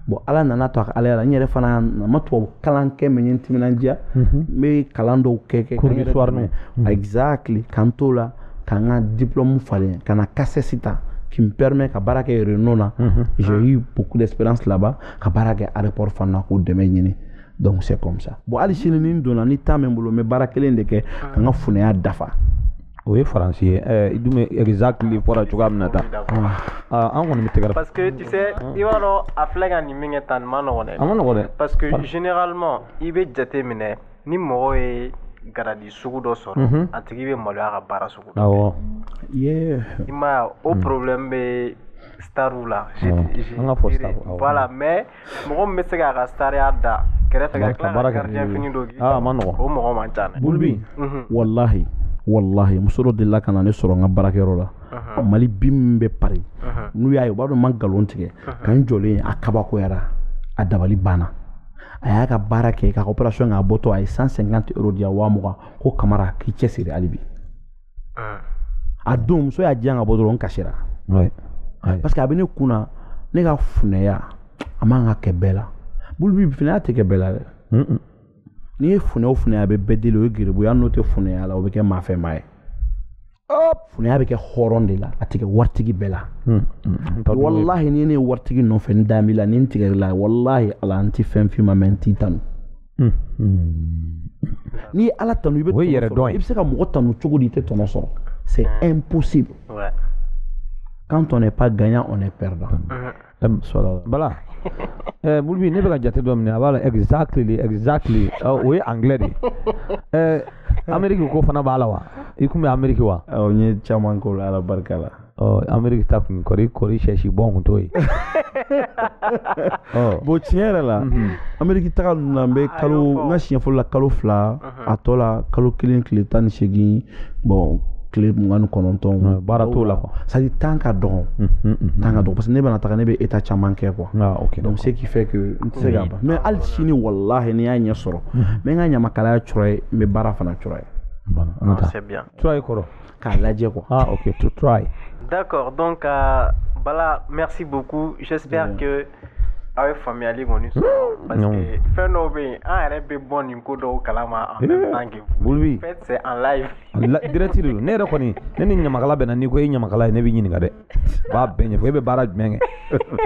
bon ala nana to a ka ala la n yɛrɛ fana ma tubabu kalan kɛ mɛ n ye n timinandiya n bɛ kalan dɔw kɛ exactly kan t'o la ka n ka diplôme falen ka na CACES ta qui me permet ka baara kɛ Renault na j'ai eu beaucoup d'expérience là-bas ka baara kɛ aéroport fana k'o dɛmɛ ɲini donc c'est comme ça bon hali sini ni n donna ni temps bɛ n bolo n bɛ baara kelen de kɛ ka n ka funɛya dafa o ye faransi ye dume exactly fɔra cogoya min na tan an kɔni bɛ tɛgɛrɛ parce que tu sais i b'a dɔn a filɛ ka nin min kɛ tan nin ma nɔgɔn dɛ a ma nɔgɔn dɛ parce que généralement i bɛ jate minɛ ni mɔgɔ ye garadi sugu dɔ sɔrɔ a tigi bɛ maloya ka baara sugu dɔ awɔ i ma o problème bɛ starw la an ka fɔ star voilà mais mɔgɔ min bɛ se k'a ka stariya da kɛrɛfɛ ka tila ka gardien fini dɔ k'i a ma nɔgɔn o mɔgɔ man ca dɛ Bulbi wallahi muso dɔ delila ka na ne sɔrɔ n ka baarakɛyɔrɔ la Mali bi min bɛ Paris n'u y'a ye u b'a dɔn n ma nkalon tigɛ ka n jɔlen a kabakoyara a dabali banna a y'a ka baara kɛ k'a ka opération k'a bɔtɔ a ye 150 € di yan 20,000 ko Kamara k'i cɛsiri hali bi a don muso y'a diyan ka bɔ dɔrɔn n kasira parce que a bɛ ne kun na ne ka funɛya a man ka kɛ bɛɛ la Bulbi funɛya tɛ kɛ bɛɛ la dɛ n'i ye funɛ o funɛ a bɛ bɛɛ deli o ye geribuya n'o tɛ funɛya la o bɛ kɛ maafɛnma ye funɛya bɛ kɛ hɔrɔn de la a tɛ kɛ waritigi bɛɛ la wallahi ni ne ye waritigi nɔfɛ n da mi la ni n tigɛr'i la wallahi ala n tɛ fɛn f'i ma mɛ n t'i tanu n'i ye ala tanu i bɛ tɔnɔ sɔrɔ i bɛ se ka mɔgɔ tanu cogo di i tɛ tɔnɔ sɔrɔ c'est impossible quand on n'est pas gagnant on est perdant bala Bulbi ne bɛ ka jate dɔ minɛ a b'a la exactly o ye anglais de ye Amérique ko fana b'a la wa i kun bɛ Amérique wa n ye caman k'o la ala barika la Amérique ta kun kɔri sɛsi bɔn kun t'o ye bon tiɲɛ yɛrɛ la Amérique taga ninnu na n bɛ n ka siɲɛ fɔlɔ la kalo 2 a tɔ la kalo 1 tile 18 bon tile 29 baara t'o la quoi ça dit temps ka dɔgɔ parce que ne bɛna taga ne bɛ état caman kɛ quoi donc ce qui fait que n tɛ se ka ban mais hali sini wallahi ni y'a ɲɛ sɔrɔ n bɛ n ka ɲamakalaya cɔrɔ ye n bɛ baara fana cɔrɔ ye c'est bien try kɔrɔ k'a lajɛ quoi ok to try d'accord donc Bala merci beaucoup j'espère que aw ye faamuyali kɔni sɔrɔ parce que fɛn dɔw bɛ yen an yɛrɛ bɛ bɔ nin ko dɔw kalama en même temps que vous faites c'est en live direct de don ne yɛrɛ kɔni ne ni ɲamakala bɛnna n'i ko e ɲamakala ye ne b'i ɲininka dɛ b'a bɛɛ ɲɛfɔ e bɛ baara jumɛn kɛ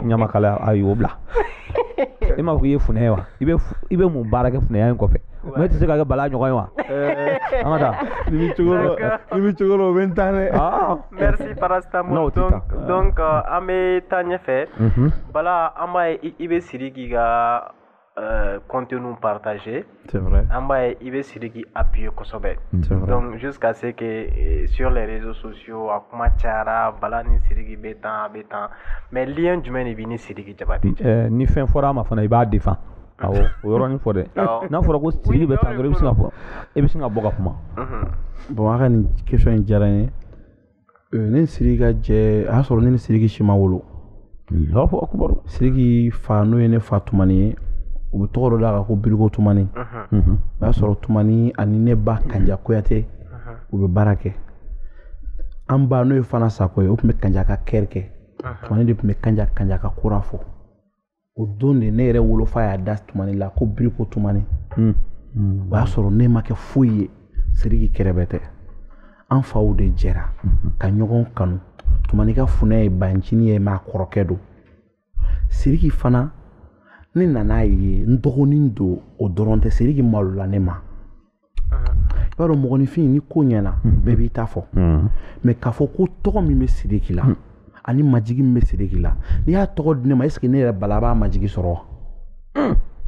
ɲamakala ayi o bila e m'a fɔ i ye funɛ ye wa i bɛ mun baara kɛ funɛya in kɔfɛ mais e tɛ se ka kɛ Bala ɲɔgɔn ye wa an ka taa ni bɛ cogo la o bɛ n ta dɛ merci Parastamol donc an bɛ taa ɲɛfɛ Bala an b'a ye i bɛ siri k'i ka contenu partager c'est vrai an b'a ye i bɛ siri k'i appuyer kosɛbɛ donc jusqu'à ce que sur les réseaux sociaux a kuma cayara Bala ni Sidiki bɛ tan mais lien jumɛn de b'i ni Sidiki Jabate cɛ ni fɛn fɔra a ma fana i b'a défend awɔ o yɔrɔnin fɔ dɛ n'a fɔra ko Sidiki bɛ tan dɔrɔn i bɛ sin ka bɔ ka kuma bon a ka nin question in diyara n ye ne ni Sidiki ka jɛ a y'a sɔrɔ ne ni Sidiki si ma wolo Allahu akbar Sidiki fa n'o ye ne fa Tumani ye u bɛ tɔgɔ dɔ d'a kan ko Biriko Tumani o y'a sɔrɔ Tumani ani ne ba Kanja Kuyate u bɛ baara kɛ an ba n'o ye Fana Sako ye o tun bɛ Kanja ka kɛri kɛ Tumani de tun bɛ Kanja ka kura fɔ o don de ne yɛrɛ wolofa y'a da Tumani la ko Biriko Tumani o y'a sɔrɔ ne ma kɛ foyi ye Sidiki kɛrɛbɛ tɛ an faw de jɛra ka ɲɔgɔn kanu Tumani ka funɛ ye bancinin ye m'a kɔrɔkɛ don Sidiki fana ne nana ye n dɔgɔnin don o dɔrɔn tɛ Sidiki malola ne ma i b'a dɔn mɔgɔninfin ni ko ɲɛna bɛɛ b'i ta fɔ mais k'a fɔ ko tɔgɔ min bɛ Sidiki la ani majigi min bɛ Sidiki la n'i y'a tɔgɔ di ne ma est ce que ne yɛrɛ Bala b'a majigi sɔrɔ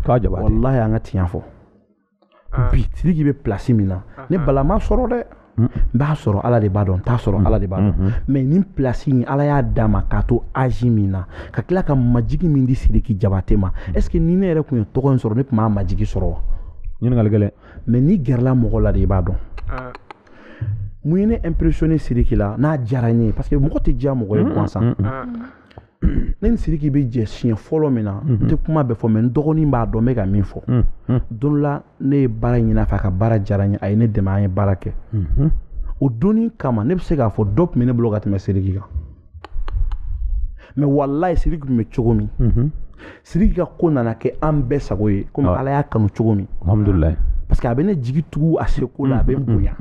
wa wallahi an ka tiɲɛ fɔ bi Sidiki bɛ place min na ne Bala m'a sɔrɔ dɛ n b'a sɔrɔ ala de b'a dɔn n t'a sɔrɔ ala de b'a dɔn mais nin place in ala y'a d'a ma k'a to âge min na ka tila ka majigi min di Sidiki Jabate ma est ce que ni ne yɛrɛ tun ye tɔgɔ in sɔrɔ ne tun b'a majigi sɔrɔ wa ɲininkali gɛlɛn mais n'i gɛrɛla mɔgɔ la de i b'a dɔn mun ye ne impressionné Sidiki la n'a diyara n ye parce que mɔgɔ tɛ diya mɔgɔ ye gansan ne ni Sidiki bɛ jɛ siɲɛ fɔlɔ min na n tɛ kuma bɛɛ fɔ mais n dɔgɔnin b'a dɔn n bɛ ka min fɔ don la ne ye baara ɲini a fɛ a ka baara diyara n ye a ye ne dɛmɛ an ye baara kɛ o donni kama ne bɛ se k'a fɔ dɔ tun bɛ ne bolo ka tɛmɛ Sidiki kan mais wallahi Sidiki tun bɛ cogo min Sidiki ka ko nana kɛ an bɛɛ sago ye komi Ala y'a kanu cogo min alhamdulillah parce que a bɛ ne jigi tugu a se ko la a bɛ n bonya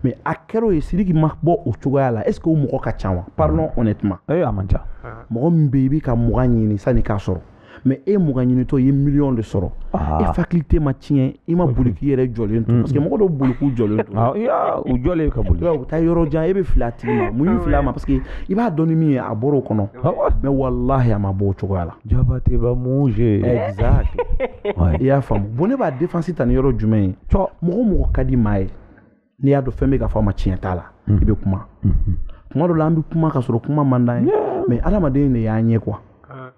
mais a kɛra o ye Sidiki ma bɔ o cogoya la est ce que o mɔgɔ ka ca wa parlons honnêtement a man ca mɔgɔ min bɛ yen i bɛ ka 20 ɲini sanni k'a sɔrɔ mais e 20 ɲinitɔ i ye million de sɔrɔ e faculté ma tiɲɛ i ma boli k'i yɛrɛ jɔlen to parce que mɔgɔ dɔw boli k'u jɔlen to u jɔlen ka boli u taa yɔrɔ jan e bɛ fili a tigi ma mun y'i fili a ma parce que i b'a dɔn ni min ye a bɔra o kɔnɔ mais wallahi a ma bɔ o cogoya la Jabate ba muje exact i y'a faamu bon ne b'a défense ta ni yɔrɔ jumɛn ye mɔgɔ ka di maa ye n'i y'a dɔn fɛn bɛ ka fɔ a ma tiɲɛ t'a la i bɛ kuma dɔ la an bɛ kuma ka sɔrɔ kuma man d'an ye mais adamaden de y'an ye quoi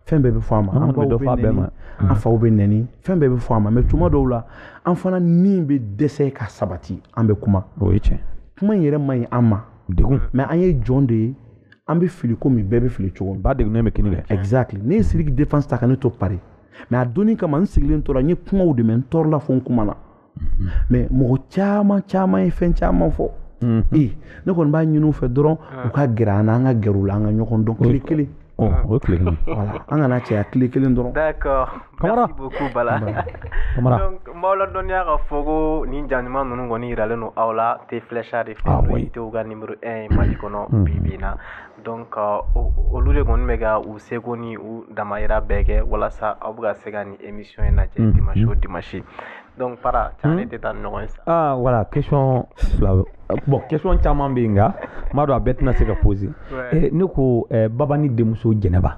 fɛn bɛɛ bɛ fɔ a ma an baw bɛ nɛni an faw bɛ nɛni fɛn bɛɛ bɛ fɔ a ma mais tuma dɔw la an fana ni bɛ dɛsɛ ka sabati an bɛ kuma o ye tiɲɛ kuma in yɛrɛ man ɲi an ma degun mais an ye jɔn de ye an bɛ fili komi bɛɛ bɛ fili cogo min ba degunnen bɛ kini kɛ exactly ne ye Sidiki défense ta ka ne to Paris mais a donni kama n sigilen tora n ye kumaw de mɛn n tɔɔrɔla fɔ n kuma na mais mɔgɔ caman ye fɛn caman fɔ ne kɔni b'a ɲini u fɛ dɔrɔn u ka gɛrɛ an na an ka gɛrɛ u la an ka ɲɔgɔn dɔn tile kelen o ye tile kelen voilà an kana cɛya tile kelen dɔrɔn d'accord merci beaucoup Bala donc m'aw ladɔnniya ka fɔ ko nin jaɲuman ninnu kɔni yiralen don aw la te flèche de fɛ n'o ye Tew ka numéro 1 ye Mali kɔnɔ bi bi in na donc olu de kɔni bɛ ka u seko ni u damayira bɛɛ kɛ walasa aw bɛ ka se ka nin émission in lajɛ dimanche o dimanche donc para caman tɛ taa ni ɲɔgɔn ye sa voilà question fila bon question caman bɛ yen nka n b'a dɔn a bɛɛ tɛna se ka poser ne ko Baba ni denmuso Jɛnɛba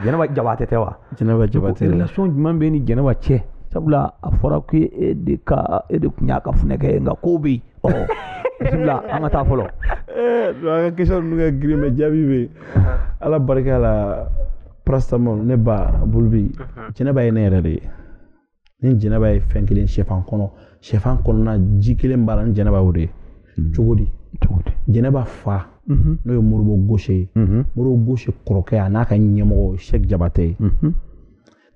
Jɛnɛba Jabate tɛ wa Jɛnɛba Jabate relation jumɛn bɛ ni Jɛnɛba cɛ sabula a fɔra ko e de kun y'a ka funɛ kɛ nka ko bɛ yen bisimilah an ka taa fɔlɔ an ka question ninnu ka girin mais jaabi bɛ yen Ala barika la paracetamol ne ba Bulubi Jɛnɛba ye ne yɛrɛ de ye ni Jɛnɛba ye fɛn kelen sɛfan kɔnɔna ji kelen b'a la ni Jɛnɛba o de ye cogo di Jɛnɛba fa n'o ye Moribo Goshe ye Moribo Goshe kɔrɔkɛ a n'a ka ɲɛmɔgɔ Cheikh Jabate ye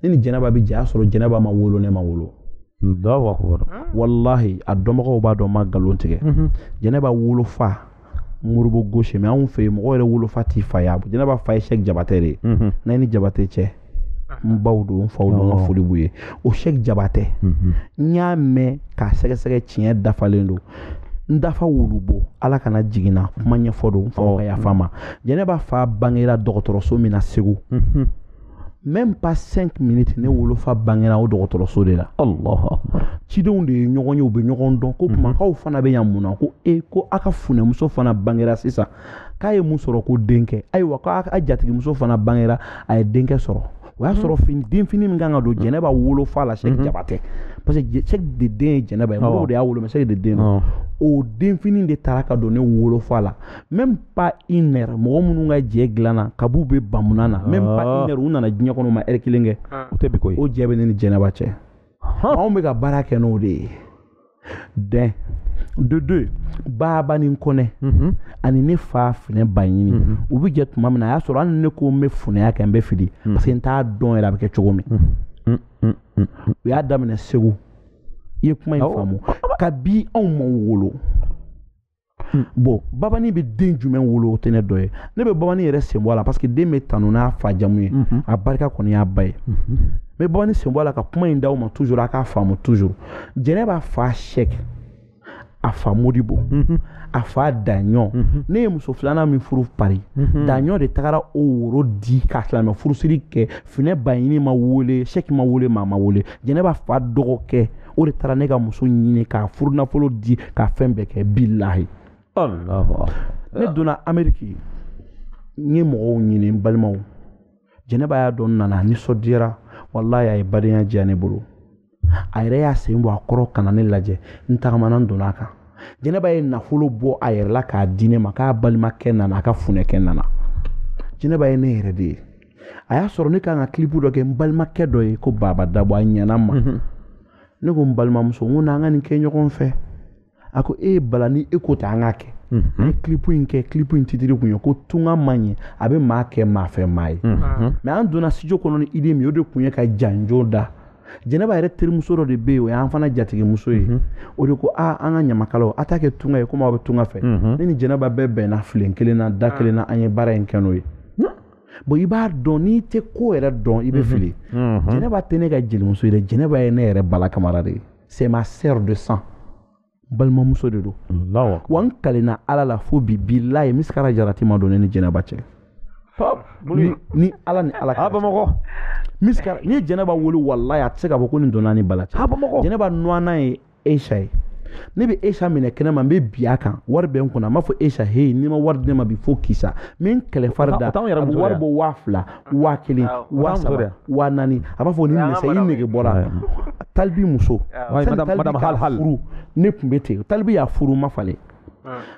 ni Jɛnɛba bɛ jɛ a sɔrɔ Jɛnɛba ma wolo ne ma wolo wallahi a dɔnbagaw b'a dɔn ma nkalon tigɛ Jɛnɛba wolofa Moribo Goshe mais anw fɛ yen mɔgɔ yɛrɛ wolofa t'i fa ye Jɛnɛba fa ye Cheikh Jabate de ye n'a ni Jabate cɛ n baw don n faw don n ka foli b'u ye o Cheikh Jabate n y'a mɛn k'a sɛgɛsɛgɛ tiɲɛ dafalen don n dafa wulubo Ala kana jiginna kuma ɲɛfɔ don n faw ka yafa ma Jɛnɛba fa bangera dɔgɔtɔrɔso min na Segu même pas 5 minutes ne wolofa bangera o dɔgɔtɔrɔso de la cidenw de ye ɲɔgɔn ye u bɛ ɲɔgɔn dɔn ko kumakaw fana bɛ yan mun na ko ko a ka funɛmuso fana bangera sisan k'a ye mun sɔrɔ ko denkɛ ayiwa k'a jatigimuso fana bangera a ye denkɛ sɔrɔ o y'a sɔrɔ denfini min kan ka don Jɛnɛba wolofa la Cheikh Jabate parce que Cheikh de den ye Jɛnɛba ye mɔgɔw de y'a wolo mais Cheikh de den don o denfini de taara ka don ne wolofa la même pas une heure mɔgɔ minnu ka jɛ dilanna kab'u bɛ bamuna na même pas une heure u nana diɲɛ kɔnɔ u ma heure kelen kɛ o jɛ bɛ ne ni Jɛnɛba cɛ anw bɛ ka baara kɛ n'o de ye den de deux Baba ni Kɔnɛ ani ne fa Funɛ Baɲini u bɛ jɛ tuma min na a y'a sɔrɔ hali ne ko n bɛ funɛya kɛ n bɛ fili parce que n t'a dɔn yɛrɛ a bɛ kɛ cogo min u y'a daminɛ Segu i ye kuma in faamu kabi anw ma wolo bon Babani bɛ den jumɛn wolo o tɛ ne dɔ ye ne bɛ Babani yɛrɛ sen bɔ a la parce que den bɛ tanu n'a fa jamu ye a barika kɔni y'a ba ye n bɛ Babani sen bɔ a la ka kuma in d'aw ma toujours a k'a faamu toujours Jɛnɛba fa Cheikh a fa Modibo a fa Daɲɔ ne ye muso filanan min furu Paris Daɲɔ de tagara o woro di ka silamɛ furusiri kɛ Funɛ Baɲini ma wele Cheikh ma wele maa ma wele Jɛnɛba fa dɔgɔkɛ o de taara ne ka muso ɲini k'a furu nafolo di ka fɛn bɛɛ kɛ bilahi ne donna Amérique n ye mɔgɔw ɲini n balimaw Jɛnɛba y'a dɔn nana nisɔndiyara wallahi a ye badenya diya ne bolo a yɛrɛ y'a sen bɔ a kɔrɔ ka na ne lajɛ n tagamana n donna a kan Jɛnɛba ye nafolo bɔ a yɛrɛ la k'a di ne ma k'a balimakɛ nana a ka funɛkɛ nana Jɛnɛba ye ne yɛrɛ de ye a y'a sɔrɔ ne kan ka kilipu dɔ kɛ n balimakɛ dɔ ye ko Baba Dabo a ɲɛna ma ne ko n balimamuso n ko n'an ka nin kɛ ɲɔgɔn fɛ a ko Bala ni e ko ten an k'a kɛ clip in titiri kun ye ko tunga man ye a bɛ maa kɛ maa fɛ maa ye mais an donna studio kɔnɔ ni idée min o de kun ye ka janjo da Jɛnɛba yɛrɛ terimuso dɔ de bɛ yen o y'an fana jatigimuso ye o de ko an ka ɲamakalaw a t'a kɛ tunga ye komi aw bɛ tunga fɛ ne ni Jɛnɛba bɛɛ bɛnna filen kelen na da kelen na an ye baara in kɛ n'o ye bon i b'a dɔn n'i tɛ ko yɛrɛ dɔn i bɛ fili Jɛnɛba tɛ ne ka jelimuso ye dɛ Jɛnɛba ye ne yɛrɛ Bala Kamara de ye c'est ma sœur de sang balimamuso de don wa n kalenna Ala la fo bi bilahi Miskara Jarati ma don ne ni Jɛnɛba cɛ ni Ala ni Ala ka Bamakɔ Miskara ni Jɛnɛba wolo wallahi a tɛ se ka fɔ ko nin donna ni Bala cɛ Jɛnɛba nɔna ye Aisha ye ne bɛ Aisha minɛ kɛnɛ ma n bɛ bi a kan wari bɛ n kunna a m'a fɔ Aisha hey n'i ma wari di ne ma bi fo kisa min kɛlɛ fari da a bɛ wari bɔ 2000 5000 3000 4000 a b'a fɔ ni nɛgɛ i nege bɔra Talibi muso madame hal furu ne tun bɛ ten Talibi y'a furu ma falen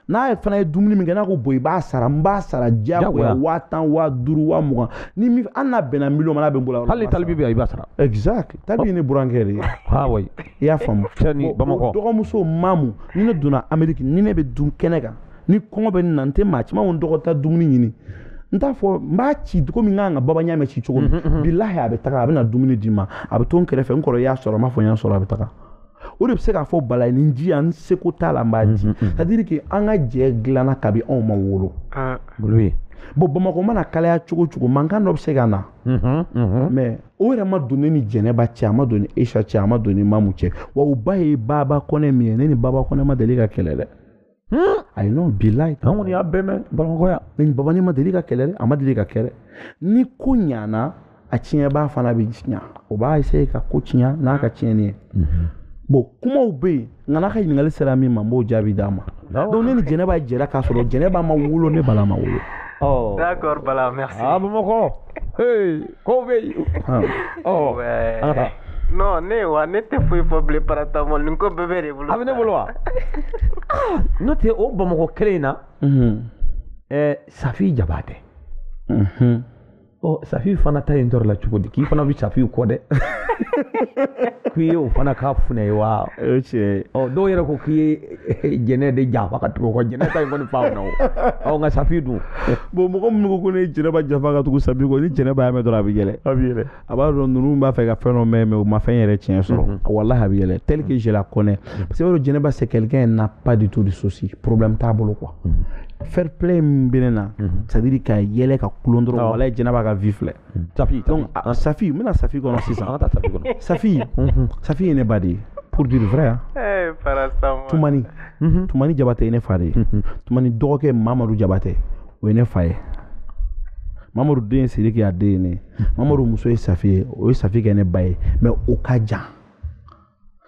n'a ye fana ye dumuni min kɛ n'a ko bon i b'a sara n b'a sara diyagoya 10,000 50,000 20,000 ni min an n'a bɛnna million ma n'a bɛ n bolo hali Talibi bɛ i b'a sara exact Talibi ye ne burankɛ de ye oui i y'a faamu Bamakɔ dɔgɔmuso Mamu ni ne donna Amérique ni ne bɛ dun kɛnɛ kan ni kɔngɔ bɛ na n tɛ maa caman dɔgɔ taa dumuni ɲini n t'a fɔ n b'a ci komi n kan ka baba ɲamɛ ci cogo min bilahi a bɛ taga a bɛ na dumuni di ma a bɛ to n kɛrɛfɛ n kɔrɔ y'a sɔrɔ n m'a fɔ n y'a sɔrɔ a bɛ taga o de bɛ se k'a fɔ Bala ye nin ji yan n seko t'a la n b'a di c'est à dire que an ka jɛ dilanna kabi anw ma wolo bon Bamakɔ mana kalaya cogo cogo mankan dɔ bɛ se ka na mais o yɛrɛ ma don ne ni Jɛnɛba cɛ a ma don ni Aisha cɛ a ma don ni Mamu cɛ wa o ba ye Baba Kɔnɛ min ye ne ni Baba Kɔnɛ ma deli ka kɛlɛ dɛ ayi non bilahi an kɔni y'a bɛɛ mɛn Bamakɔ yan ne ni Baba ni ma deli ka kɛlɛ dɛ a ma deli ka kɛlɛ ni ko ɲana a tiɲɛbaa fana bɛ tiɲɛ o b'a essayer ka ko tiɲɛ n'a ka tiɲɛni ye bon kumaw bɛ yen nka n'a ka ɲininkali sera min ma n b'o jaabi d'a ma donc ne ni Jɛnɛba jɛra k'a sɔrɔ Jɛnɛba ma wolo ne Bala ma wolo d'accord Bala merci Bamakɔ hey ko bɛ non ne tɛ foyi fɔ bilen paracetamol nin ko bɛɛ bɛ de bolo a bɛ ne bolo wa n'o tɛ o Bamakɔ kelen in na Safi Jabate Safi fana ta yen tɔɔrɔ la cogo di k'i fana bɛ Safi kɔ dɛ k'i ye o fana ka funɛ ye wa dɔw yɛrɛ ko k'i ye Jɛnɛ de janfa ka tugu kɔ Jɛnɛ ta in kɔni faamu na o nka Safi dun bon mɔgɔ minnu ko ne ye Jɛnɛba janfa ka tugu Safi kɔ ni Jɛnɛba y'a mɛn dɔrɔn a bɛ yɛlɛ a b'a dɔn ninnu b'a fɛ ka fɛn dɔ mɛn mais u ma fɛn yɛrɛ tiɲɛ sɔrɔ wallahi a bɛ yɛlɛ tel que je la connais parce que Jɛnɛba c'est quelqu'un n'a pas du tout de souci problème t'a bolo quoi fair play min bɛ ne na c'est à dire ka yɛlɛ ka kulon dɔrɔn wallahi Jɛnɛba ka vie filɛ donc Safi n bɛna Safi kɔnɔ sisan Safi ye ne ba de ye pour dire vrai Tumani Jabate ye ne fa de ye Tumani dɔgɔkɛ Mamadu Jabate o ye ne fa ye Mamadu den Sidiki a den ye ne Mamadu muso ye Safi ye o ye Safi kɛ ne ba ye mais o ka jan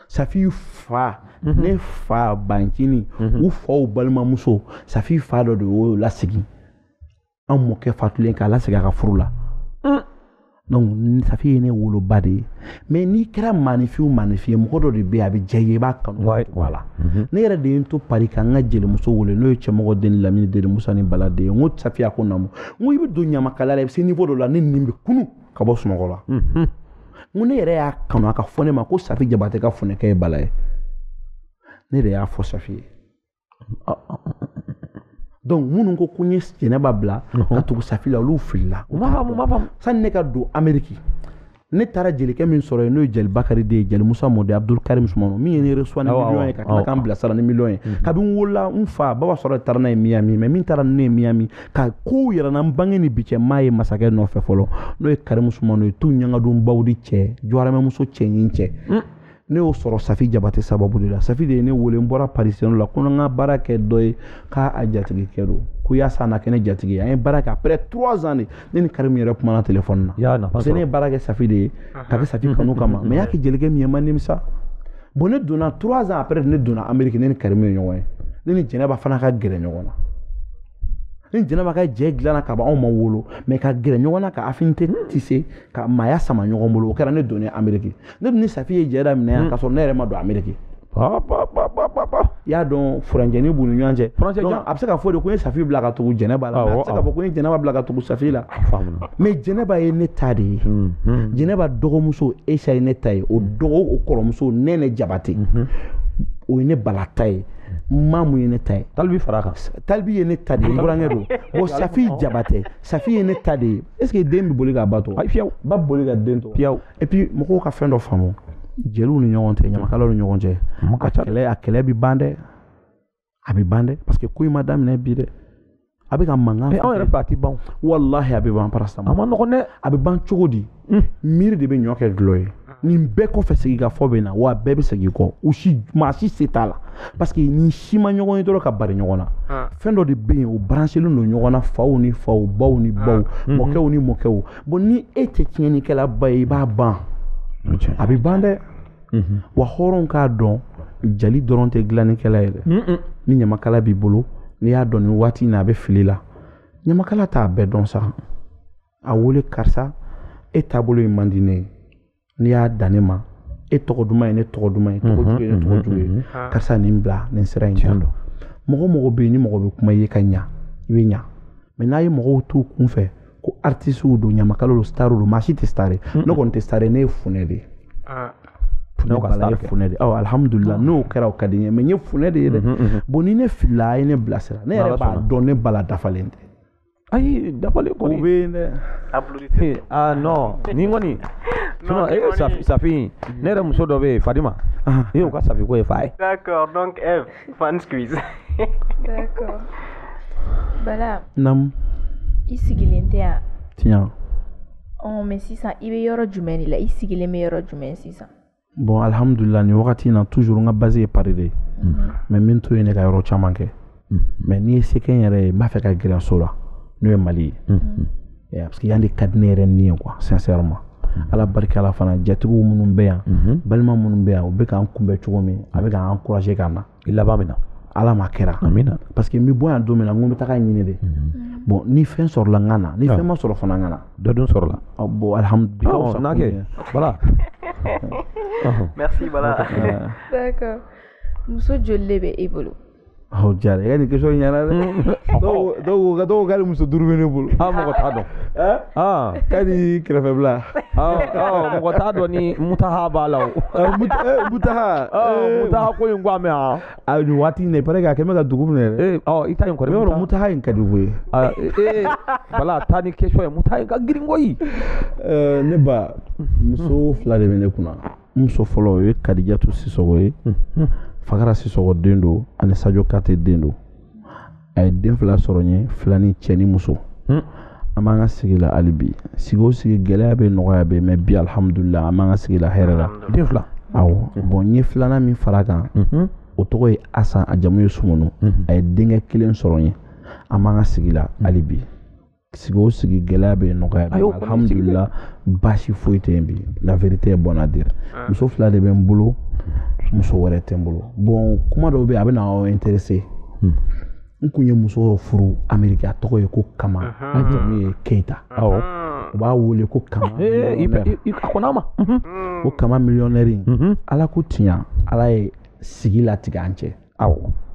Safi fa ne fa Bancini u faw balimamuso Safi fa dɔ de y'o lasigi an mɔkɛ fatulen k'a lasigi a ka furu la donc Safi ye ne woloba de ye mais n'i kɛra maanifi ye mɔgɔ dɔ de bɛ yen a bɛ diya i ye i b'a kanu voilà ne yɛrɛ de ye n to Paris ka n ka jelimuso wele n'o ye Cɛmɔgɔ den Lamini den Musa ni Bala den n ko Safi a ko naamu n ko i bɛ don ɲamakala la i bɛ se niveau dɔ la ne nin bɛ kunu ka bɔ sunɔgɔ la n ko ne yɛrɛ y'a kanu a ka fɔ ne ma ko Safi Jabate ka funɛkɛ ye Bala ye ne de y'a fɔ Safi ye donc minnu ko ko n ye Jɛnɛba bila ka tugu Safi la olu filila sani ne ka don Amérique ne taara jelikɛ min sɔrɔ yen n'o ye Jɛli Bakari den ye Jɛli Musa Mɔde Abdul Karim Sumano min ye ne reçoit ni million ye ka tila k'an bilasira ni million ye kabini n wolola n fa Baba Sɔrɔ taara n'a ye Miami mais min taara ne ye Miami ka kow yɛrɛ na n bange ni bi cɛ maa ye masakɛ nɔfɛ fɔlɔ n'o ye Karim Sumano ye tu ɲangadonbaw di cɛ jɔyɔrɔmɛmuso cɛɲin cɛ ne y'o sɔrɔ Safi Jabate sababu de la Safi de ye ne wele n bɔra Parisien la ko n ka baara kɛ dɔ ye k'a jatigikɛ don ko yaasa a na kɛ ne jatigi ye an ye baara kɛ après 3 ans de ne ni Karim yɛrɛ kumana téléphone na parce que ne ye baara kɛ Safi de ye ka kɛ Safi kanu kama mais y'a kɛ jelikɛ min ye man nimisa bon ne donna 3 ans après ne donna Amérique ne ni Karim ye ɲɔgɔn ye ne ni Jɛnɛba fana ka gɛrɛ ɲɔgɔn na ni Jɛnɛba ka jɛ dilanna ka ban anw ma wolo mais ka gɛrɛ ɲɔgɔn na ka affinité tissé ka maaya sama ɲɔgɔn bolo o kɛra ne donnen Amérique ne dun ni Safi ye jɛ daminɛ yan k'a sɔrɔ ne yɛrɛ ma don Amérique i y'a dɔn furancɛni b'u ni ɲɔgɔn cɛ donc a bɛ se ka fɔ de ko n ye Safi bila ka tugu Jɛnɛba la mais a bɛ se ka fɔ ko n ye Jɛnɛba bila ka tugu Safi la mais Jɛnɛba ye ne ta de ye Jɛnɛba dɔgɔmuso Aisha ye ne ta ye o kɔrɔmuso Nɛnɛ Jabate o ye ne Bala ta ye mamu ye ne ta ye Talbi faraka. Talbi ye ne ta de ye burankɛ don bon Safi Jabate Safi ye ne ta de ye est ce que den bɛ boli k'a ba to Ay fiyaw. ba boli ka den to Fiyaw. et puis mɔgɔw ka fɛn dɔ faamu jeliw ni ɲɔgɔn cɛ ɲamakalaw ni ɲɔgɔn cɛ a kɛlɛ bɛ ban dɛ a bɛ ban dɛ parce que ko in ma daminɛ bi dɛ a bɛ ka mankan Mais anw yɛrɛ fɛ a ti ban. wallahi a bɛ ban parastamol A ma nɔgɔn dɛ. a bɛ ban cogo di miiri de bɛ ɲɔ kɛ dulɔ ye nin bɛɛ kɔfɛ segin ka fɔ bɛ na wa bɛɛ bɛ segin kɔ maa si se t'a la parce que nin si ma ɲɔgɔn ye dɔrɔn ka bari ɲɔgɔn na fɛn dɔ de bɛ yen o branchelen don ɲɔgɔn na faw ni faw baw ni baw mɔkɛw ni mɔkɛw bon ni e tɛ tiɲɛnikɛla ba ye i b'a ban a bɛ ban dɛ wa hɔrɔnw k'a dɔn jali dɔrɔn tɛ dilannikɛla ye dɛ ni ɲamakala b'i bolo n'i y'a dɔn nin waati in na a bɛ fili la ɲamakala t'a bɛɛ dɔn sa a wele karisa e taabolo ye man di ne ye n'i y'a dan ne ma e tɔgɔ duman ye ne tɔgɔ duman ye tɔgɔ jugu ye ne tɔgɔ jugu ye karisa nin bila nin sira in kan mɔgɔ mɔgɔ bɛ yen ni mɔgɔ bɛ kuma i ye ka ɲa i bɛ ɲa mais n'a ye mɔgɔw t'u kun fɛ ko artistes don ɲamakalaw don stars don maa si tɛ star ye ne kɔni tɛ star ye ne ye funɛ de ye funɛ bala ye funɛ de ɔ alhamdulilah n'o kɛra o ka di n ye mais n ye funɛ de ye dɛ bon ni ne filila a ye ne bilasira ne yɛrɛ b'a dɔn ne bala dafalen tɛ ayi dafalen kɔni o bɛ yen dɛ Applaudissez. ah non ni kɔni sinon Safi ne yɛrɛ muso dɔ bɛ yen Fadima e y'o ka Safi ko ye fa ye. D'accord, donc Eve, fan squeeze. D'accord. Bala, nam i sigilen tɛ yan. tiɲɛ Mais sisan i bɛ yɔrɔ jumɛn de la? I sigilen bɛ yɔrɔ jumɛn sisan? bon alhamdulilah nin wagati in na toujours n ka base ye Paris de ye mais n bɛ n to yen ne ka yɔrɔ caman kɛ mais n'i ye se kɛ n yɛrɛ ye n b'a fɛ ka gɛrɛ so la n'o ye Mali ye parce que yan de ka di ne yɛrɛ ni ye quoi sincèrement ala barika la fana jatigiw minnu bɛ yan balima minnu bɛ yan u bɛ k'an kunbɛn cogo min a bɛ k'an encourager ka na I laban min na. ala ma kɛra Amina. parce que n bɛ bɔ yan don min na n ko n bɛ taga ɲini de bon ni fɛn sɔrɔla n ka na ni fɛn ma sɔrɔ fana n ka na Dɔ dun sɔrɔla. bon alhamdulilah n'a kɛ voilà. Merci, voilà. D'accord. Muso joli de bɛ e bolo? aw jara i ka nin question ɲɛna dɛ dɔw ko k'ale muso duuru bɛ ne bolo Mɔgɔ t'a dɔn. k'a ni kɛrɛfɛbila Mɔgɔ t'a dɔn ni Mutaha b'a la o. Mutaha Mutaha ko in ko a mɛn a nin waati in na i paraît que a kɛ bɛ ka dugu minɛ dɛ i ta in kɔni. yɔrɔ Mutaha in ka di koyi Bala taa ni question ye Mutaha in ka girin koyi. ne ba muso fila de bɛ ne kunna muso fɔlɔ o ye Kadijatu Sisɔgɔ ye Fakara Sisɔgɔ den don ani Sajo Kate den don a ye den fila sɔrɔ n ye fila ni cɛ ni muso an b'an ka sigi la hali bi sigi o sigi gɛlɛya bɛ nɔgɔya bɛ mais bi alhamdulilah an b'an ka sigi la hɛrɛ la Den fila. awɔ bon n ye filanan min fara kan o tɔgɔ ye Asan a jamu ye Sumunu a ye denkɛ kelen sɔrɔ n ye an b'an ka sigi la hali bi sigi o sigi gɛlɛya bɛ nɔgɔya bɛ alhamdulilah baasi foyi tɛ yen bi la vérité est bonne à dire muso fila de bɛ n bolo muso wɛrɛ tɛ n bolo bon kuma dɔw bɛ yen a bɛ na aw intéressé n kun ye muso dɔ furu Amérique a tɔgɔ ye ko Kama a jamu ye Keita u b'a wele ko Kama millionnaire a kɔnna ma. o Kama millionnaire in ala ko tiɲɛ ala ye sigi latigɛ an cɛ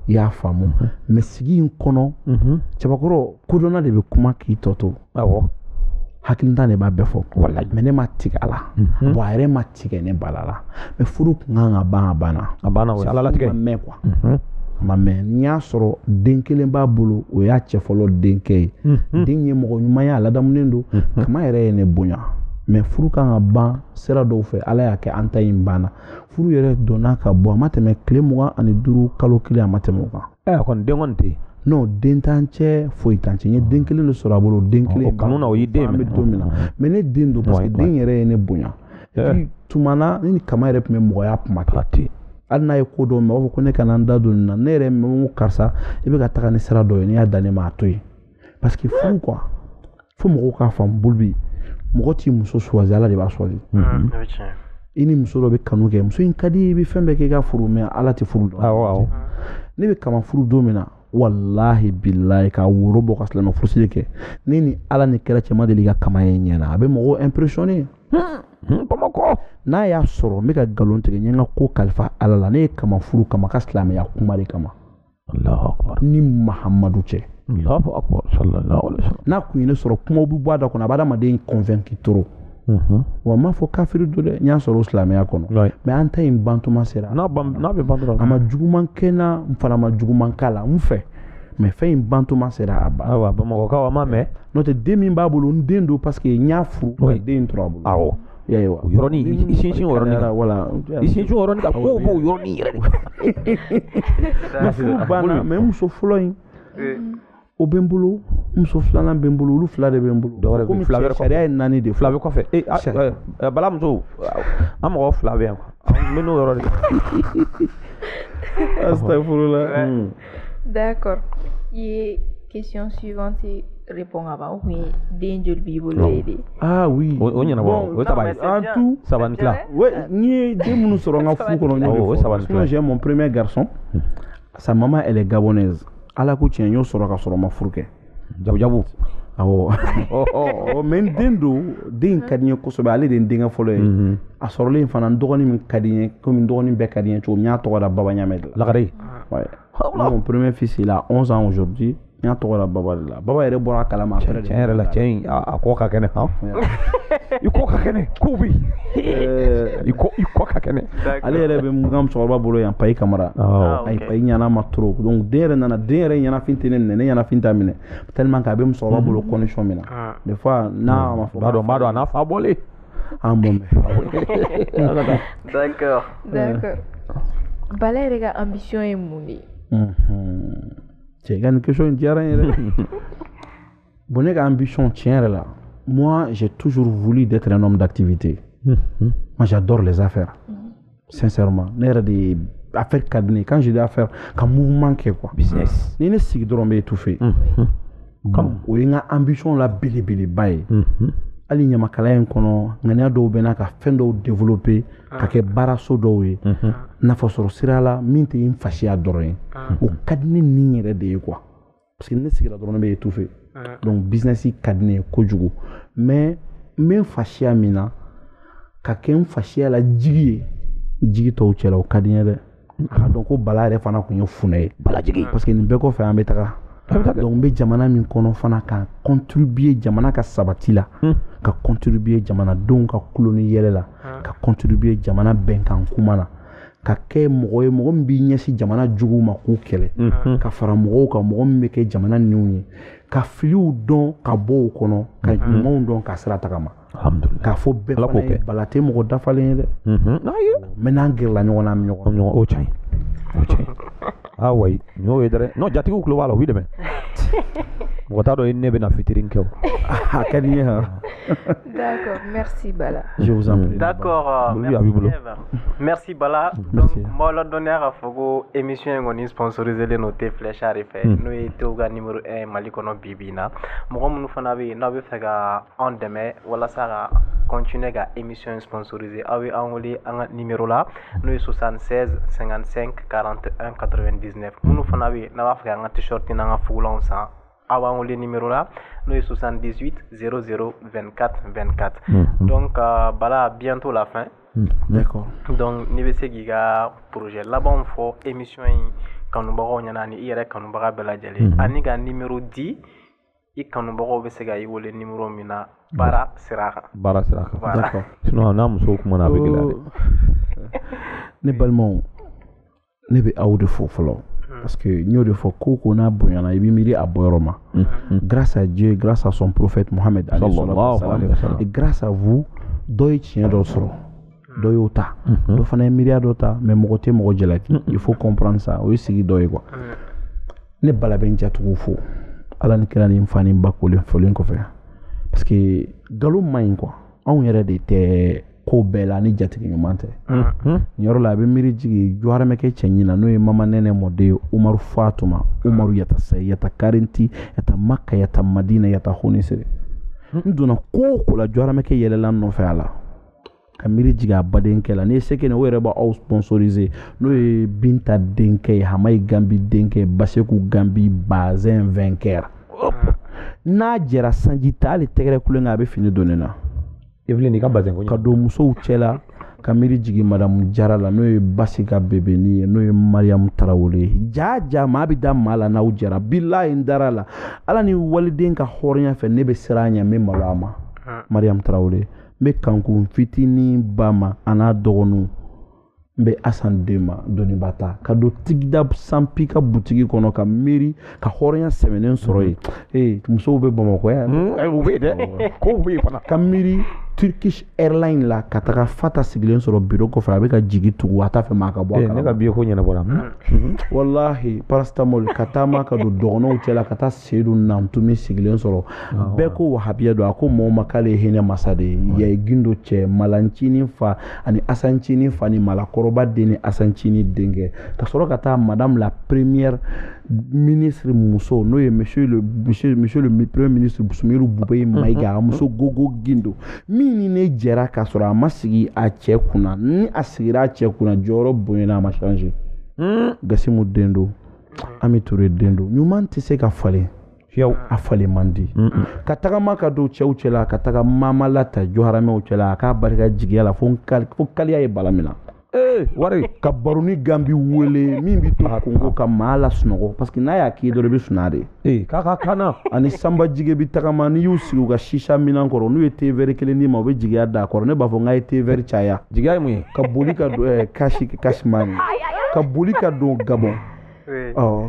i y'a faamu mais sigi in kɔnɔ cɛbakɔrɔ kodɔnna de bɛ kuma k'i tɔ to hakilina de b'a bɛɛ fɔ mais ne ma tigɛ a la bon a yɛrɛ ma tigɛ ne bala la mais furu kun kan ka ban a banna a banna o ye ala latigɛ ma mɛn quoi ma mɛn n'i y'a sɔrɔ den kelen b'a bolo o y'a cɛ fɔlɔ denkɛ ye den ye mɔgɔ ɲuman ye a ladamunen don Kama yɛrɛ ye ne bonya mais furu kan ka ban sira dɔw fɛ ala y'a kɛ an ta in banna furu yɛrɛ donna ka bɔ a ma tɛmɛ tile 25 kalo kelen a ma tɛmɛ o kan kɔni den kɔni tɛ yen non den t'an cɛ foyi t'an cɛ n ye den kelen de sɔrɔ a bolo den kelen kanu na o y'i den minɛ don min na mais ne den don parce que den yɛrɛ ye ne bonya et puis tuma na ne ni Kama yɛrɛ tun bɛ mɔgɔya kuma kɛ hali n'a ye ko dɔw mɛ a b'a fɔ ko ne kana n da don nin na ne yɛrɛ mɛ ko karisa i bɛ ka taga ni sira dɔ ye n'i y'a dan ne ma a to yen parce que furu quoi fo mɔgɔw k'a faamu Bulubi mɔgɔ t'i muso choisi ala de b'a choisi i ni muso dɔ bɛ kanu kɛ muso in ka di i bɛ fɛn bɛɛ kɛ i ka furu mais ala tɛ furu dɔn ne bɛ Kama furu don min na wallahi billahi ka woro bɔ ka silamɛ furusiri kɛ ne ni ala ni kɛra cɛ ma deli ka Kama ye ɲɛna a bɛ mɔgɔw impressionné Bamakɔ n'a y'a sɔrɔ n bɛ ka nkalon tigɛ n ye n ka ko kalifa ala la ne ye Kama furu Kama ka silamɛya kuma de kama Allahu akbar ni Mahamadu cɛ Allahu akbar sallallahu alaihi wasallam n'a kun ye ne sɔrɔ kumaw bɛ bɔ a da kɔnɔ a bɛ adamaden convaincre trop wa m'a fɔ kafiri do dɛ n y'a sɔrɔ o silamɛya kɔnɔ mais an ta in bantuma sera n'a bɛ ban dɔrɔn a ma juguman kɛ n na n fana ma juguman k'a la n fɛ mais fɛn in bantuma sera a ban awa bamakɔkaw a ma mɛn n'o tɛ den min b'a bolo n den don parce que n y'a furu ka den tora a bolo awɔ yayiwa o yɔrɔnin i sinsin o yɔrɔnin kan voilà i sinsin o yɔrɔnin kan kow b'o yɔrɔnin yɛrɛ de kan mais furu banna mais muso fɔlɔ in o bɛ n bolo muso filanan bɛ n bolo olu fila de bɛ n bolo komi sariya ye 4 de fila bɛ kɔfɛ balamuso an mɔgɔ fila bɛ yan n bɛ n'o yɔrɔ de kan astagfirullah d'accord i question suivante répond avant ou bien den joli b'i bolo de ah oui o ɲɛnabɔ o sabali en tout sabali tila ouais n ye den minnu sɔrɔ n ka furu kɔnɔ o sabali tila j'ai mon premier garçon sa maman elle est gabonaise ala ko tiɲɛ n y'o sɔrɔ ka sɔrɔ ma furu kɛ jabu awɔ mais n den don den ka di n ye kosɛbɛ ale de ye n denkɛ fɔlɔ ye a sɔrɔlen fana n dɔgɔnin min ka di n ye komi n dɔgɔnin bɛɛ ka di n ye cogo min n y'a tɔgɔ da Baba Ɲamɛ de la lagare mon premier fils il a 11 ans aujourd'hui n y'a tɔgɔ da Baba de la Baba yɛrɛ bɔra a kalama après tiɲɛ yɛrɛ la cɛ in a kɔ ka kɛnɛ i kɔ ka kɛnɛ ko bi i kɔ ka kɛnɛ ale yɛrɛ bɛ n ka musokɔrɔba bolo yan Payi Kamara ayi Payi ɲana ma trop donc den yɛrɛ ɲanafin tɛ ne minɛ ne ɲanafin t'a minɛ tellement que a bɛ musokɔrɔba bolo condition min na des fois n'a ma fɔ b'a dɔn a n'a fa bɔlen an bon d'accord Bala yɛrɛ ka ambition ye mun de ye cɛ ka nin question in diyara n ye dɛ bon ne ka ambition tiɲɛ yɛrɛ la moi j'ai toujours voulu d'être un homme d'activité moi j'adore les affaires sincèrement ne yɛrɛ de affaire ka di ne quand je dis affaire ka mouvement kɛ quoi business ni ne sigi dɔrɔn bɛ étouffer o ye n ka ambition la belebeleba ye hali ɲamakalaya in kɔnɔ ŋaniya dɔw bɛ n'a ka fɛn dɔw développer ka kɛ baaraso dɔw ye nafasɔrɔ sira la min tɛ n fasiya dɔrɔn ye o ka di ne ni yɛrɛ de ye quoi parce que ne sigira dɔrɔn ne bɛ étouffer donc business ka di ne ye kojugu mais n bɛ n fasiya min na ka kɛ n fasiya la jigi ye jigi tɔw cɛla o ka di n ye dɛ a ka dɔn ko Bala yɛrɛ fana tun ye funɛ ye balajigi parce que nin bɛɛ kɔfɛ an bɛ taga donc n bɛ jamana min kɔnɔ fana ka contribuer jamana ka sabati la ka contribuer jamanadenw ka kulo ni yɛlɛ la ka contribuer jamana bɛnkan kuma na ka kɛ mɔgɔ ye mɔgɔ min b'i ɲɛsin jamana juguw ma k'u kɛlɛ ka fara mɔgɔw kan mɔgɔ min bɛ kɛ jamana niw ye ka filiw dɔn ka bɔ o kɔnɔ ka ɲumanw dɔn ka sira tagama k'a fɔ bɛɛ fana ye Bala tɛ mɔgɔ dafalen ye dɛ mɛ n'an gɛrɛla ɲɔgɔn na an bɛ ɲɔgɔn o tiɲɛ ah oui n'o ye dɛrɛ non jatigiw tulo b'a la u b'i dɛmɛ mɔgɔ t'a dɔn ne bɛna fitiri kɛ o a ka di n ye d'accord merci Bala je vous en prie d'accord merci Bala donc n b'aw ladɔnniya k'a fɔ ko émission in kɔni sponsorisé len no T Fléchard de fɛ n'o ye Tew ka numéro 1 Mali kɔnɔ bi bi in na mɔgɔ minnu fana bɛ yen n'aw bɛ fɛ ka an dɛmɛ walasa ka continuer ka émission in sponsorisé aw bɛ an wele an ka numéro la n'o ye 76 55 41 99 minnu fana bɛ yen n'a b'a fɛ k'an ka t-shirt n'an ka fugulanw san aw b'an wele numéro la n'o ye 78 00 24 24 donc Bala bientôt la fin d'accord donc n'i bɛ se k'i ka projet labanw fɔ émission in kanubagaw ɲɛna ani i yɛrɛ kanubaga bɛɛ lajɛlen ani ka numéro di i kanubagaw bɛ se ka i wele numéro min na baara sira kan d'accord sinon n'a musow kumana a bɛ gɛlɛya dɛ ne balimaw ne bɛ aw de fɔ fɔlɔ parce que n y'o de fɔ ko n'a bonyana i b'i miiri a bɔyɔrɔ ma grâce à Dieu grâce à son prophète Mohammed et grâce à vous dɔ ye tiɲɛ dɔ sɔrɔ dɔ y'o ta dɔ fana ye miiriya dɔ ta mais mɔgɔ tɛ mɔgɔ jalaki il faut comprendre ça o ye sigi dɔ ye quoi ne Bala bɛ n jatigiw fo ala ni kira ni n fa ni n ba fɔlen kɔfɛ parce que nkalon man ɲi quoi anw yɛrɛ de tɛ ko bɛɛ la ni jatigi ɲuman tɛ nin yɔrɔ la a bɛ miiri jigi jɔharamɛkɛ cɛ ɲina n'o ye Mama Nɛnɛ mɔden Umaru Fatuma Umaru yata Sayi yata Karenti yata Maka yata Madina yata Hunisere n donna ko o ko la jɔharamɛkɛ yɛlɛla n nɔfɛ a la ka miiri jigi a badenkɛ la n'i ye se kɛ o yɛrɛ b'aw sponsoriser n'o ye Binta denkɛ ye Hamayi Gambi denkɛ Baseku Gambi Bazɛn Vainqueur n'a jɛra sanji ta hali tɛgɛrɛ kulen kan a bɛ fini don ne na ka don musow cɛ la ka miiri jigi Madamu Jara la n'o ye Basi ka bebeni ye n'o ye Mariamu Tarawele ye ja maa bɛ da maa la n'aw jɛra bilahi n dara la ala ni waliden ka hɔrɔnya fɛ ne bɛ siran a ɲɛ n bɛ malo a ma Mariamu Tarawele be kankun fitini bama ana dogonu be Asan Dema doni bata ka do tigida sampi ka butigi kono ka miri ka horonya semenen soro ye muso be Bamako ya u be de ko be fana ka miri Turkish Airline la ka taga fata sigilen soro bureau ko fa be ka jigi tugu ata fe maka bo ne ka biye ko nyana bora wallahi paracetamol katama ka do dogono cela kata sedu namtumi sigilen soro be ko wahabiya do ako mo makale hene masade ya gindo che malancini fa ani asancini fa ni malakoroba deni asancini denge ka soro kata madame la première ministre muso no ye monsieur le premier ministre Busumiru Bubey Maiga muso gogo gindo mini ne jera ka soro amasigi a che kuna ni asigira a che kuna joro boyena ma changer Gasimu dendo Ami Touré dendo nyuman ti se ka fale fiaw a fale mandi ka taga maka do chew chela ka taga mama lata joharame o chela ka barika jigiya la fo kaliya e balamina wari ka baruni gambi wele min bi to Kongo ka mala sunogo parce que na ya ki do be sunade ka kana ani samba jige bi taga mani yusigu ga shisha minan koro nu ete vere kele ni ma be jigiya da koro ne ba fo ngai te vere chaya jigiya mu ka boli ka do kashmani ka boli ka do Gabon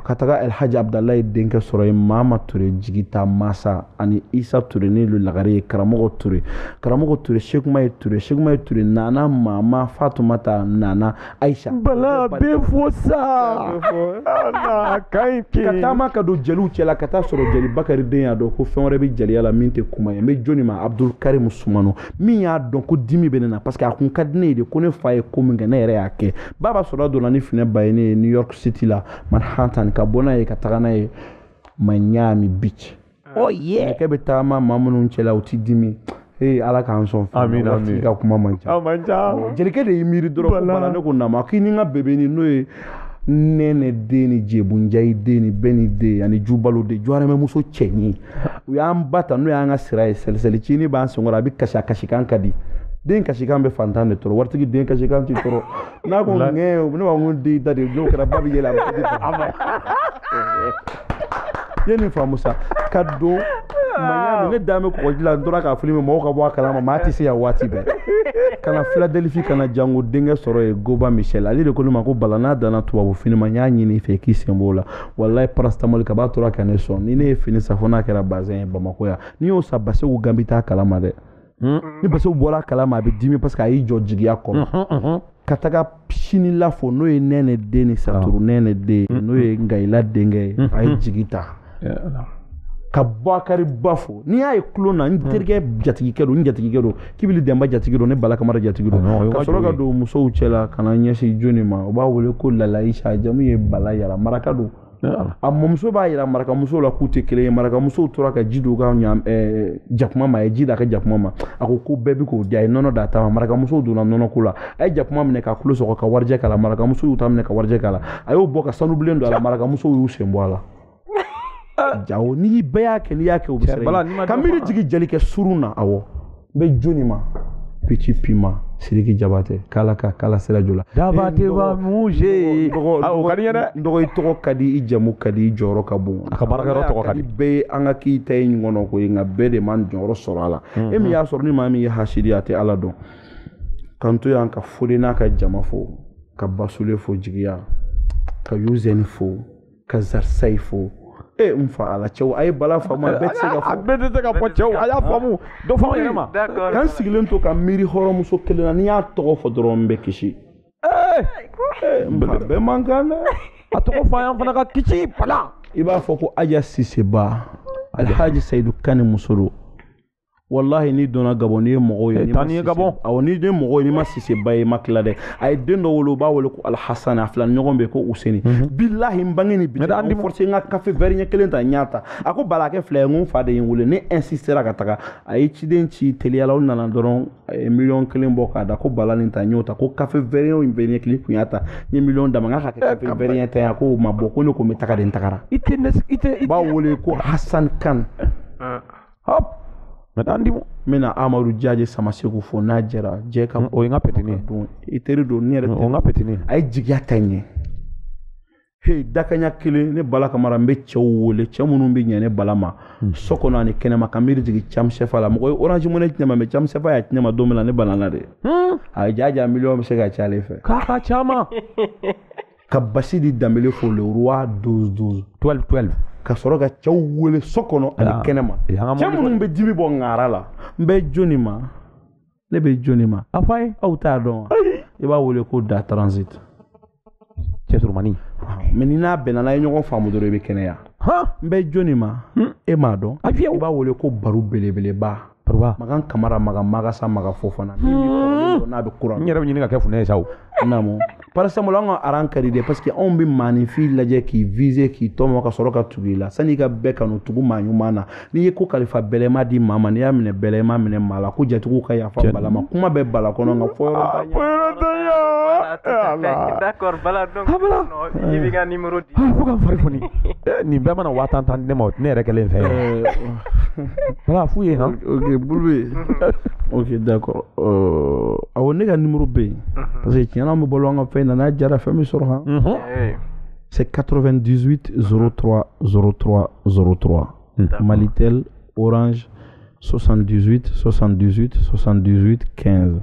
kataga El Hadj Abdallah denke soro Mama Touré jigita masa ani Isa Touré ni lu lagare Karamogo Touré Sheikh May Touré nana mama Fatoumata nana Aisha bala be fosa ana kaiki katama ka do jelu cela kata soro jeli Bakari den ya do ko fenre bi jeli ala minte kuma ya me joni ma Abdul Karim Soumano min ya don ko dimi benena parce que akun kadne de ko ne faye ko min na yere yake baba soro do na ni fine bayne New York City la Manhattan ka bona ye ka taga na ye Miami Beach ke be tama mamunu chela uti dimi ala ka anson amin ka kuma mancha jelike de yimiri doro ko bala ne ko na ma kini nga bebe ni no ye nene deni jebunjai deni beni de ani jubalo de jwara me muso chenyi ya ambata no ya nga sira sel chini ba songora bi kasha kan kadi den kashikan be fantan de toro wartigi den kashikan ti toro na ko nge no wa ngundi dadi jo kara babi yela yeni famusa kaddo manya ne dame ko jila ndora ka fulime mo ka bo kala ma ti se ya wati be kana Philadelphia kana jango dinga soro e Goba Michel ali de ko ma ko balana dana to bo fini manya nyini fe ki sembola wallahi paracetamol ka ba tora kana son ni ne fini safona kera bazin ba makoya ni o sabase u gambita kala ma de ni baso bola kala ma be dimi parce que ayi jo jigiya ko kataga pini la fo no ye nene de ni saturu nene de no ye ngaila denge ayi jigita ka Bakari bafo ni ay klona ni terge jatigi kedo kibili demba jatigi do ne bala kamara jatigi do ka soro ga do muso uchela kana nyesi joni ma o ba wole ko la Aisha jamu ye bala yara maraka do amma muso ba yira maraka muso la kute kele maraka muso tora ka jido ga nyam jakuma ma e jida ka jakuma ma ako ko bebi ko dia nono data maraka muso do na nono kula ay jakuma mne ka kulo so ka warje kala maraka muso uta mne ka warje kala ayo boka sanu blendo ala maraka muso yu sembwala jawo ni baya ke ni yake obisere kamiri jigi jelike suruna awo be joni ma Pichi Pima Siriki Jabate kala sera jola Jabate wa muje awo kaniya ndogo itoko kadi ijamu kadi joro kabon akabaraka ro to kadi be anga ki tay ngono ko nga be de man joro sorala emi ya sorni mami ya hashiriyate alado kanto yanka fulina ka jama fo ka basule fo jigiya ka yuzen fo ka zarsai fo mfa ala chew ay bala fama betse ga po chew aya famu do fama yema kan sigilen to ka miri horomu so kelena ni ya to fo drombe kishi mfa be mangana atoko fa fana ka kichi pala iba fo ko aja siseba alhaji Saidu Kane Musoro wallahi ni dona Gabon ni mogo ye ni tani Gabon awoni de mogo ni ma siseba e makla de ay dendo wolo ba wolo ko Alhasan aflan nyogombe ko Useni billahi mbangeni bi on forcé nga café vernya kelenta nyata ako balake flengu fade yin wolo ni insistera ka taka ay ci den ci teliala on nana doron million kelen boka da ko balani ta nyota ko café vernya in vernya kelen kunyata ni million da manga ka café vernya ta ko maboko ne ko metaka den takara ite ba wolo ko Hassan Khan hop andimo mena Amadou Diaje sama segu fo najera je ka o nga petini iteri do ni o nga petini ay jigya tanye Hey dakanya kelen ne bala kamara mbe cɛw wele cɛ minnu bɛ ɲɛ ne bala ma so kɔnɔ ani kɛnɛma ka miiri jigin cam sefa la mɔgɔ orange money tiɲɛ mɛ cam sefa ya tiɲɛ ma don min na ne bala la de a jaja million bɛ se ka ca ale fɛ k'a caman ka basi di Dembele fo le roi 12 ka sɔrɔ ka cɛw wele so kɔnɔ ani kɛnɛma cɛ minnu bɛ dimi bɔ ŋara la n bɛ joni ma ne bɛ joni ma a fɔ a ye aw t'a dɔn i b'a wele ko da transit cɛ surumani mais ni n'a bɛnna n'a ye ɲɔgɔn faamu dɔrɔn i bɛ kɛnɛya n bɛ joni ma e m'a dɔn i b'a wele ko baro belebeleba Magan Kamara Magan Magasa Maga Fofana min bɛ n'a bɛ kuran n yɛrɛ bɛ ɲini ka kɛ funɛ ye sa o naamu par exemple an ka aran kadi de parce que anw bɛ maanifin lajɛ k'i viser k'i tɔmɔ ka sɔrɔ ka tugu i la san'i ka bɛɛ kanu tugu maa ɲuman na n'i ye ko kalifa bɛlɛma di maa ma n'i y'a minɛ bɛlɛma minɛ maa la ko jatigiw ka yafa bala ma kuma bɛ bala kɔnɔ nka fɔ yɔrɔ tanya d'accord bala donc i bɛ ka numéro di fo ka fari foni nin bɛɛ mana 50 ne ma ne yɛrɛ kɛlen fɛ bala f'u ye han ok Bulbe ok d'accord awo ne ka numéro bɛ yen parce que tiɲɛna an bɛ balo an ka fɛn na n'a jara fɛn min sɔrɔ han c'est 98 03 03 03 Malitel Orange 78 78 78 15.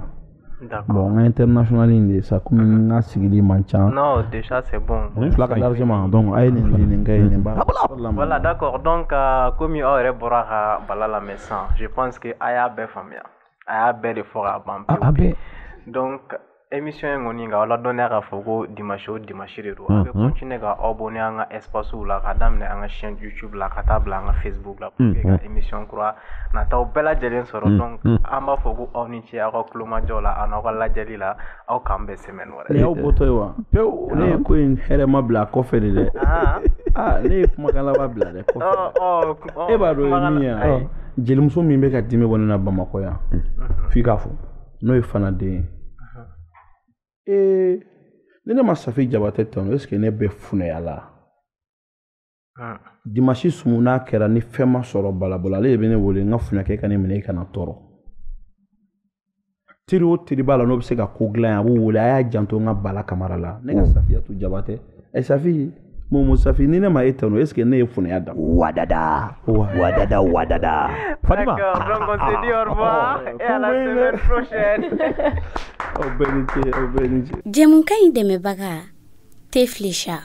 Bon, international in ça comme n'a sigili mancha. Non, déjà c'est bon. Largement. Donc voilà, d'accord. Donc comme il aurait bora balala mesan, je pense que aya be famia. Aya be de fora bampe. Donc émission ngoni nga wala donner à fogo dimanche rero. On peut continuer à abonner à un espace ou la kadam na un chaîne YouTube la table na Facebook la pour que émission croit na taw bela jelen soro donc amba fogo oniti a ko kluma jola anoko la jelila au kambe semaine wala. Ne obotoywa. Ne ko in herema bla ko fere de. Ne kuma kala ba bla de ko. E ba do ni ya. Jelimso mi be ka dime wona Bamako ya. Fi ka fo. No e fana de. Ne ma Safi Jabate tɔn est-ce que ne bɛ funɛya la dimanche sumu n'a kɛra ni fɛn ma sɔrɔ balabola ale de bɛ ne wele n ka funɛ kɛ ka ne minɛ i kana tɔɔrɔ teri o teri b'a la n'o bɛ se ka ko dilan a b'o wele a y'a janto n ka Bala Kamara la ne ka Safiyatu Jabate Safi Momo Safi ni ne ma e tɔn est-ce que ne ye funɛya da wadada Fatima donc on se dit au revoir et à la semaine prochaine Au bénitier Jɛmukan in dɛmɛbaga Teflisha